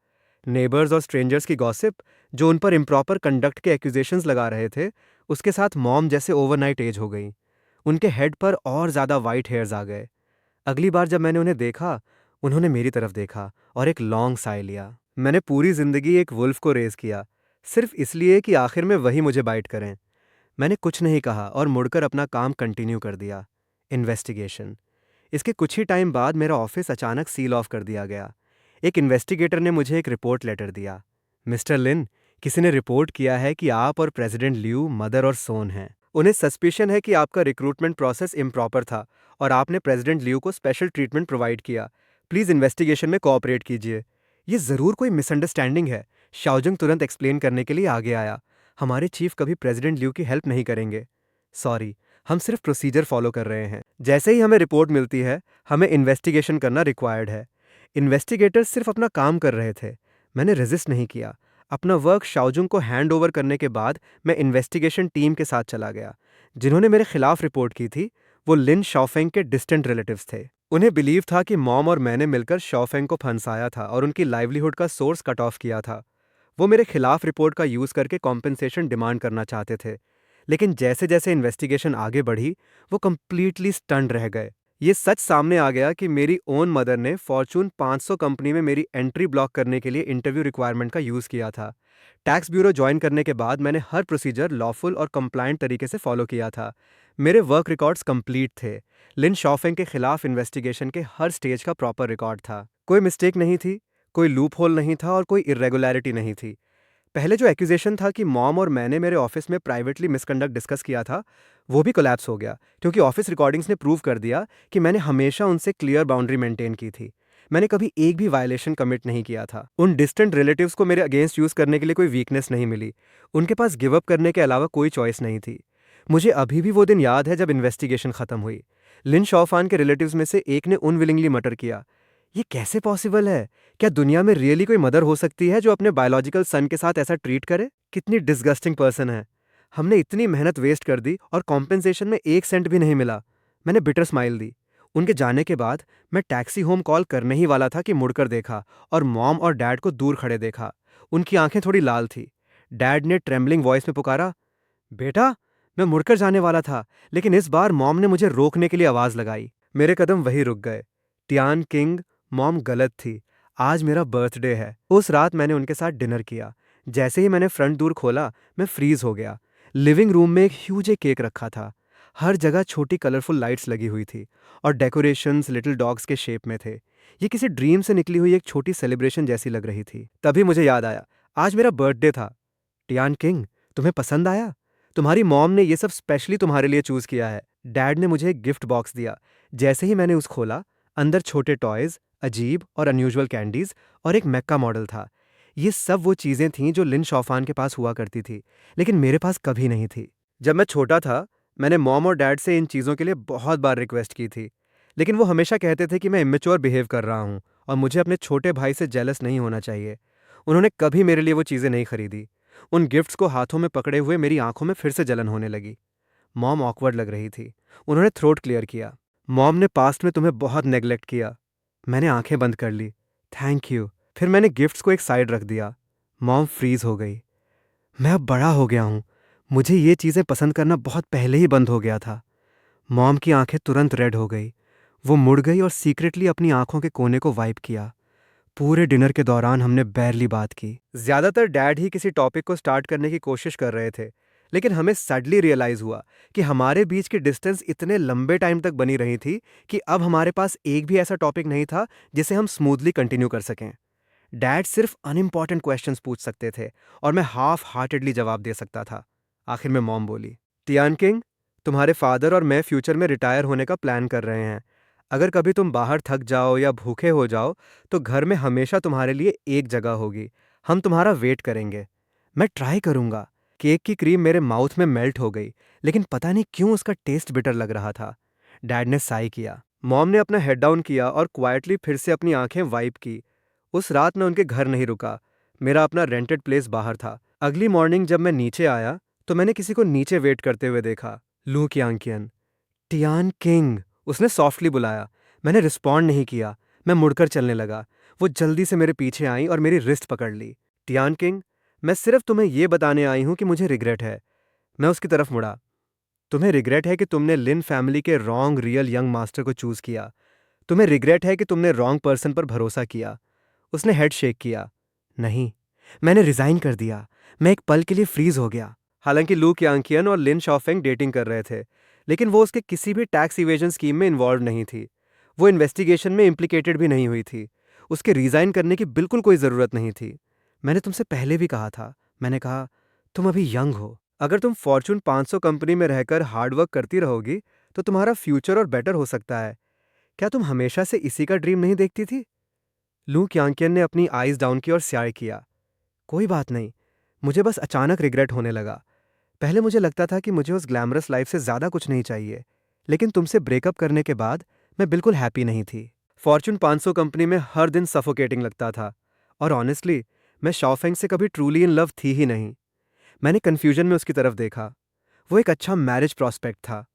नेबर्स और स्ट्रेंजर्स की गॉसिप, जो उन पर इम्प्रॉपर कंडक्ट के एक्यूजेशंस लगा रहे थे, उसके साथ मॉम जैसे ओवरनाइट एज हो गई। उनके हेड पर और ज़्यादा वाइट हेयर्स आ गए। अगली बार जब मैंने उन्हें देखा, उन्होंने मेरी तरफ देखा और एक लॉन्ग साई लिया। मैंने पूरी ज़िंदगी एक वुल्फ को रेज़ किया, सिर्फ इसलिए कि आखिर में वही मुझे बाइट करें। मैंने कुछ नहीं कहा और मुड़कर अपना काम कंटिन्यू कर दिया। इन्वेस्टिगेशन। इसके कुछ ही टाइम बाद मेरा ऑफिस अचानक सील ऑफ कर दिया गया। एक इन्वेस्टिगेटर ने मुझे एक रिपोर्ट लेटर दिया। मिस्टर लिन, किसी ने रिपोर्ट किया है कि आप और प्रेसिडेंट लियू मदर और सोन हैं। उन्हें सस्पिशन है कि आपका रिक्रूटमेंट प्रोसेस इम्प्रॉपर था और आपने प्रेसिडेंट लियू को स्पेशल ट्रीटमेंट प्रोवाइड किया। प्लीज़ इन्वेस्टिगेशन में कोऑपरेट कीजिए। ये ज़रूर कोई मिसअंडरस्टैंडिंग है। शाओजंग तुरंत एक्सप्लेन करने के लिए आगे आया। हमारे चीफ कभी प्रेसिडेंट लियू की हेल्प नहीं करेंगे। सॉरी, हम सिर्फ प्रोसीजर फॉलो कर रहे हैं। जैसे ही हमें रिपोर्ट मिलती है, हमें इन्वेस्टिगेशन करना रिक्वायर्ड है। इन्वेस्टिगेटर्स सिर्फ अपना काम कर रहे थे। मैंने रेजिस्ट नहीं किया। अपना वर्क शाओजुंग को हैंड ओवर करने के बाद मैं इन्वेस्टिगेशन टीम के साथ चला गया। जिन्होंने मेरे खिलाफ रिपोर्ट की थी, वो लिन शाओफेंग के डिस्टेंट रिलेटिव्स थे। उन्हें बिलीव था कि मॉम और मैंने मिलकर शाओफेंग को फंसाया था और उनकी लाइवलीहुड का सोर्स कट ऑफ किया था। वो मेरे खिलाफ रिपोर्ट का यूज़ करके कॉम्पेंसेशन डिमांड करना चाहते थे। लेकिन जैसे जैसे इन्वेस्टिगेशन आगे बढ़ी, वो कंप्लीटली स्टन्ड रह गए। ये सच सामने आ गया कि मेरी ओन मदर ने फॉर्चून 500 कंपनी में मेरी एंट्री ब्लॉक करने के लिए इंटरव्यू रिक्वायरमेंट का यूज़ किया था। टैक्स ब्यूरो ज्वाइन करने के बाद मैंने हर प्रोसीजर लॉफुल और कंप्लायंट तरीके से फॉलो किया था। मेरे वर्क रिकॉर्ड्स कंप्लीट थे। लिन शॉफेंग के खिलाफ इन्वेस्टिगेशन के हर स्टेज का प्रॉपर रिकॉर्ड था। कोई मिस्टेक नहीं थी, कोई लूप होल नहीं था और कोई इरेगुलरिटी नहीं थी। पहले जो एक्यूजेशन था कि मॉम और मैंने मेरे ऑफिस में प्राइवेटली मिसकंडक्ट डिस्कस किया था, वो भी कोलैप्स हो गया, क्योंकि ऑफिस रिकॉर्डिंग्स ने प्रूव कर दिया कि मैंने हमेशा उनसे क्लियर बाउंड्री मेंटेन की थी। मैंने कभी एक भी वायलेशन कमिट नहीं किया था। उन डिस्टेंट रिलेटिव्स को मेरे अगेंस्ट यूज करने के लिए कोई वीकनेस नहीं मिली। उनके पास गिव अप करने के अलावा कोई चॉइस नहीं थी। मुझे अभी भी वो दिन याद है जब इन्वेस्टिगेशन खत्म हुई। लिन शॉफान के रिलेटिव्स में से एक ने अनविलिंगली मटर किया। ये कैसे पॉसिबल है? क्या दुनिया में रियली कोई मदर हो सकती है जो अपने बायोलॉजिकल सन के साथ ऐसा ट्रीट करे? कितनी डिसगस्टिंग पर्सन है। हमने इतनी मेहनत वेस्ट कर दी और कॉम्पेंसेशन में 1 सेंट भी नहीं मिला। मैंने बिटर स्माइल दी। उनके जाने के बाद मैं टैक्सी होम कॉल करने ही वाला था कि मुड़कर देखा और मॉम और डैड को दूर खड़े देखा। उनकी आंखें थोड़ी लाल थी। डैड ने ट्रेम्बलिंग वॉइस में पुकारा, बेटा। मैं मुड़कर जाने वाला था, लेकिन इस बार मॉम ने मुझे रोकने के लिए आवाज लगाई। मेरे कदम वहीं रुक गए। टियान किंग, मॉम गलत थी। आज मेरा बर्थडे है। उस रात मैंने उनके साथ डिनर किया। जैसे ही मैंने फ्रंट डोर खोला, मैं फ्रीज हो गया। लिविंग रूम में एक ह्यूज केक रखा था। हर जगह छोटी कलरफुल लाइट्स लगी हुई थी और डेकोरेशंस लिटिल डॉग्स के शेप में थे। ये किसी ड्रीम से निकली हुई एक छोटी सेलिब्रेशन जैसी लग रही थी। तभी मुझे याद आया, आज मेरा बर्थडे था। टियान किंग, तुम्हें पसंद आया? तुम्हारी मॉम ने ये सब स्पेशली तुम्हारे लिए चूज किया है। डैड ने मुझे एक गिफ्ट बॉक्स दिया। जैसे ही मैंने उस खोला, अंदर छोटे टॉयज, अजीब और अनयूजुअल कैंडीज और एक मैक्का मॉडल था। ये सब वो चीजें थीं जो लिन शॉफान के पास हुआ करती थी, लेकिन मेरे पास कभी नहीं थी। जब मैं छोटा था, मैंने मॉम और डैड से इन चीज़ों के लिए बहुत बार रिक्वेस्ट की थी, लेकिन वो हमेशा कहते थे कि मैं इमेच्योर बिहेव कर रहा हूँ और मुझे अपने छोटे भाई से जेलस नहीं होना चाहिए। उन्होंने कभी मेरे लिए वो चीज़ें नहीं खरीदी। उन गिफ्ट्स को हाथों में पकड़े हुए मेरी आंखों में फिर से जलन होने लगी। मॉम ऑकवर्ड लग रही थी। उन्होंने थ्रोट क्लियर किया। मॉम ने पास्ट में तुम्हें बहुत नेग्लेक्ट किया। मैंने आंखें बंद कर ली। Thank you. फिर मैंने गिफ्ट्स को एक साइड रख दिया। मॉम फ्रीज हो गई। मैं अब बड़ा हो गया हूँ। मुझे ये चीज़ें पसंद करना बहुत पहले ही बंद हो गया था। मॉम की आंखें तुरंत रेड हो गई। वो मुड़ गई और सीक्रेटली अपनी आंखों के कोने को वाइप किया। पूरे डिनर के दौरान हमने बैरली बात की। ज्यादातर डैड ही किसी टॉपिक को स्टार्ट करने की कोशिश कर रहे थे, लेकिन हमें सडनली रियलाइज हुआ कि हमारे बीच की डिस्टेंस इतने लंबे टाइम तक बनी रही थी कि अब हमारे पास एक भी ऐसा टॉपिक नहीं था जिसे हम स्मूथली कंटिन्यू कर सकें। डैड सिर्फ अनइम्पॉर्टेंट क्वेश्चंस पूछ सकते थे और मैं हाफ हार्टेडली जवाब दे सकता था। आखिर में मॉम बोली, टियान किंग, तुम्हारे फादर और मैं फ्यूचर में रिटायर होने का प्लान कर रहे हैं। अगर कभी तुम बाहर थक जाओ या भूखे हो जाओ, तो घर में हमेशा तुम्हारे लिए एक जगह होगी। हम तुम्हारा वेट करेंगे। मैं ट्राई करूंगा। केक की क्रीम मेरे माउथ में मेल्ट हो गई, लेकिन पता नहीं क्यों उसका टेस्ट बिटर लग रहा था। डैड ने साई किया। मॉम ने अपना हेड डाउन किया और क्वाइटली फिर से अपनी आंखें वाइप की। उस रात मैं उनके घर नहीं रुका। मेरा अपना रेंटेड प्लेस बाहर था। अगली मॉर्निंग जब मैं नीचे आया, तो मैंने किसी को नीचे वेट करते हुए देखा। लू कियांकियन, टियान किंग, उसने सॉफ्टली बुलाया। मैंने रिस्पॉन्ड नहीं किया। मैं मुड़कर चलने लगा। वो जल्दी से मेरे पीछे आई और मेरी रिस्ट पकड़ ली। टियान किंग, मैं सिर्फ तुम्हें ये बताने आई हूं कि मुझे रिग्रेट है। मैं उसकी तरफ मुड़ा। तुम्हें रिग्रेट है कि तुमने लिन फैमिली के रॉन्ग रियल यंग मास्टर को चूज किया। तुम्हें रिग्रेट है कि तुमने रॉन्ग पर्सन पर भरोसा किया। उसने हेड शेक किया। नहीं, मैंने रिजाइन कर दिया। मैं एक पल के लिए फ्रीज हो गया। हालांकि लू कियांकियन और लिन शाओफेंग डेटिंग कर रहे थे, लेकिन वो उसके किसी भी टैक्स इवेजन स्कीम में इन्वॉल्व नहीं थी। वो इन्वेस्टिगेशन में इम्प्लिकेटेड भी नहीं हुई थी। उसके रिजाइन करने की बिल्कुल कोई ज़रूरत नहीं थी। मैंने तुमसे पहले भी कहा था। मैंने कहा, तुम अभी यंग हो। अगर तुम फॉर्च्यून 500 कंपनी में रहकर हार्डवर्क करती रहोगी तो तुम्हारा फ्यूचर और बेटर हो सकता है। क्या तुम हमेशा से इसी का ड्रीम नहीं देखती थी? लू क्यांकियन ने अपनी आईज डाउन की और स्याह किया। कोई बात नहीं, मुझे बस अचानक रिग्रेट होने लगा। पहले मुझे लगता था कि मुझे उस ग्लैमरस लाइफ से ज़्यादा कुछ नहीं चाहिए, लेकिन तुमसे ब्रेकअप करने के बाद मैं बिल्कुल हैप्पी नहीं थी। फॉर्च्यून 500 कंपनी में हर दिन सफोकेटिंग लगता था, और ऑनेस्टली मैं शाओफेंग से कभी ट्रूली इन लव थी ही नहीं। मैंने कन्फ्यूजन में उसकी तरफ देखा। वो एक अच्छा मैरिज प्रॉस्पेक्ट था।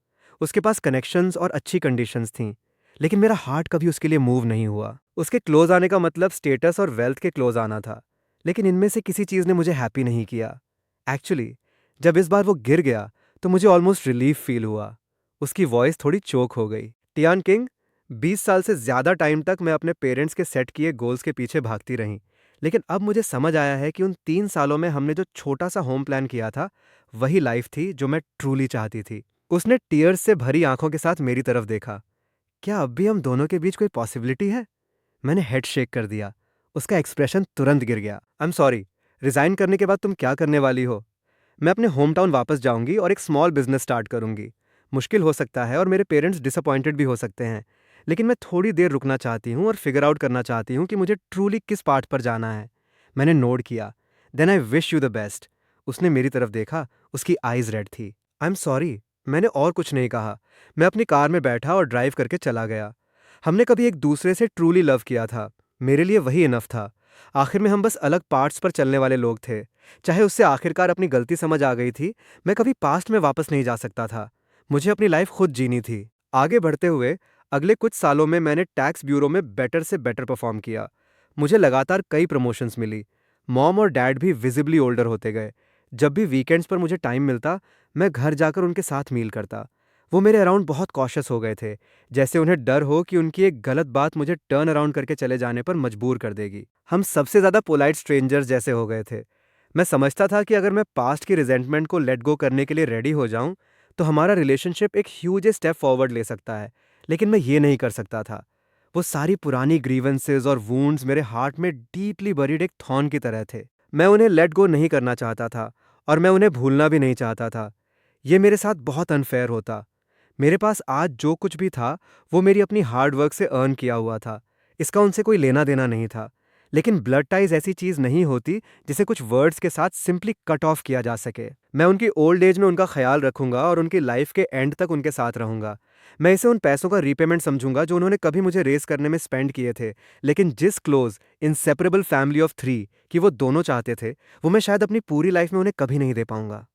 उसके पास कनेक्शंस और अच्छी कंडीशंस थीं, लेकिन मेरा हार्ट कभी उसके लिए मूव नहीं हुआ। उसके क्लोज आने का मतलब स्टेटस और वेल्थ के क्लोज आना था, लेकिन इनमें से किसी चीज़ ने मुझे हैप्पी नहीं किया। एक्चुअली जब इस बार वो गिर गया तो मुझे ऑलमोस्ट रिलीफ फील हुआ। उसकी वॉइस थोड़ी चोक हो गई। टियान किंग, 20 साल से ज़्यादा टाइम तक मैं अपने पेरेंट्स के सेट किए गोल्स के पीछे भागती रही, लेकिन अब मुझे समझ आया है कि उन 3 सालों में हमने जो छोटा सा होम प्लान किया था, वही लाइफ थी जो मैं ट्रूली चाहती थी। उसने टीयर्स से भरी आंखों के साथ मेरी तरफ देखा। क्या अब भी हम दोनों के बीच कोई पॉसिबिलिटी है? मैंने हेड शेक कर दिया। उसका एक्सप्रेशन तुरंत गिर गया। आई एम सॉरी, रिजाइन करने के बाद तुम क्या करने वाली हो? मैं अपने होम टाउन वापस जाऊंगी और एक स्मॉल बिजनेस स्टार्ट करूंगी। मुश्किल हो सकता है और मेरे पेरेंट्स डिसअपॉइंटेड भी हो सकते हैं, लेकिन मैं थोड़ी देर रुकना चाहती हूँ और फिगर आउट करना चाहती हूँ कि मुझे ट्रूली किस पार्ट पर जाना है। मैंने नोट किया। Then I wish you the best. उसने मेरी तरफ देखा। उसकी आईज रेड थी। आई एम सॉरी, मैंने और कुछ नहीं कहा। मैं अपनी कार में बैठा और ड्राइव करके चला गया। हमने कभी एक दूसरे से ट्रूली लव किया था। मेरे लिए वही इनफ था। आखिर में हम बस अलग पार्ट्स पर चलने वाले लोग थे। चाहे उससे आखिरकार अपनी गलती समझ आ गई थी, मैं कभी पास्ट में वापस नहीं जा सकता था। मुझे अपनी लाइफ खुद जीनी थी। आगे बढ़ते हुए अगले कुछ सालों में मैंने टैक्स ब्यूरो में बेटर से बेटर परफॉर्म किया। मुझे लगातार कई प्रमोशंस मिली। मॉम और डैड भी विजिबली ओल्डर होते गए। जब भी वीकेंड्स पर मुझे टाइम मिलता, मैं घर जाकर उनके साथ मील करता। वो मेरे अराउंड बहुत कॉशियस हो गए थे, जैसे उन्हें डर हो कि उनकी एक गलत बात मुझे टर्न अराउंड करके चले जाने पर मजबूर कर देगी। हम सबसे ज़्यादा पोलाइट स्ट्रेंजर्स जैसे हो गए थे। मैं समझता था कि अगर मैं पास्ट की रिजेंटमेंट को लेट गो करने के लिए रेडी हो जाऊं, तो हमारा रिलेशनशिप एक ह्यूज स्टेप फॉरवर्ड ले सकता है, लेकिन मैं ये नहीं कर सकता था। वो सारी पुरानी ग्रीवेंसेस और वूंड्स मेरे हार्ट में डीपली बरीड एक थॉर्न की तरह थे। मैं उन्हें लेट गो नहीं करना चाहता था, और मैं उन्हें भूलना भी नहीं चाहता था। ये मेरे साथ बहुत अनफेयर होता। मेरे पास आज जो कुछ भी था, वो मेरी अपनी हार्ड वर्क से अर्न किया हुआ था। इसका उनसे कोई लेना देना नहीं था। लेकिन ब्लड टाइज ऐसी चीज नहीं होती जिसे कुछ वर्ड्स के साथ सिंपली कट ऑफ किया जा सके। मैं उनकी ओल्ड एज में उनका ख्याल रखूंगा और उनकी लाइफ के एंड तक उनके साथ रहूंगा। मैं इसे उन पैसों का रीपेमेंट समझूंगा जो उन्होंने कभी मुझे रेस करने में स्पेंड किए थे, लेकिन जिस क्लोज इंसेपरेबल फैमिली ऑफ 3 कि वो दोनों चाहते थे, वो मैं शायद अपनी पूरी लाइफ में उन्हें कभी नहीं दे पाऊंगा।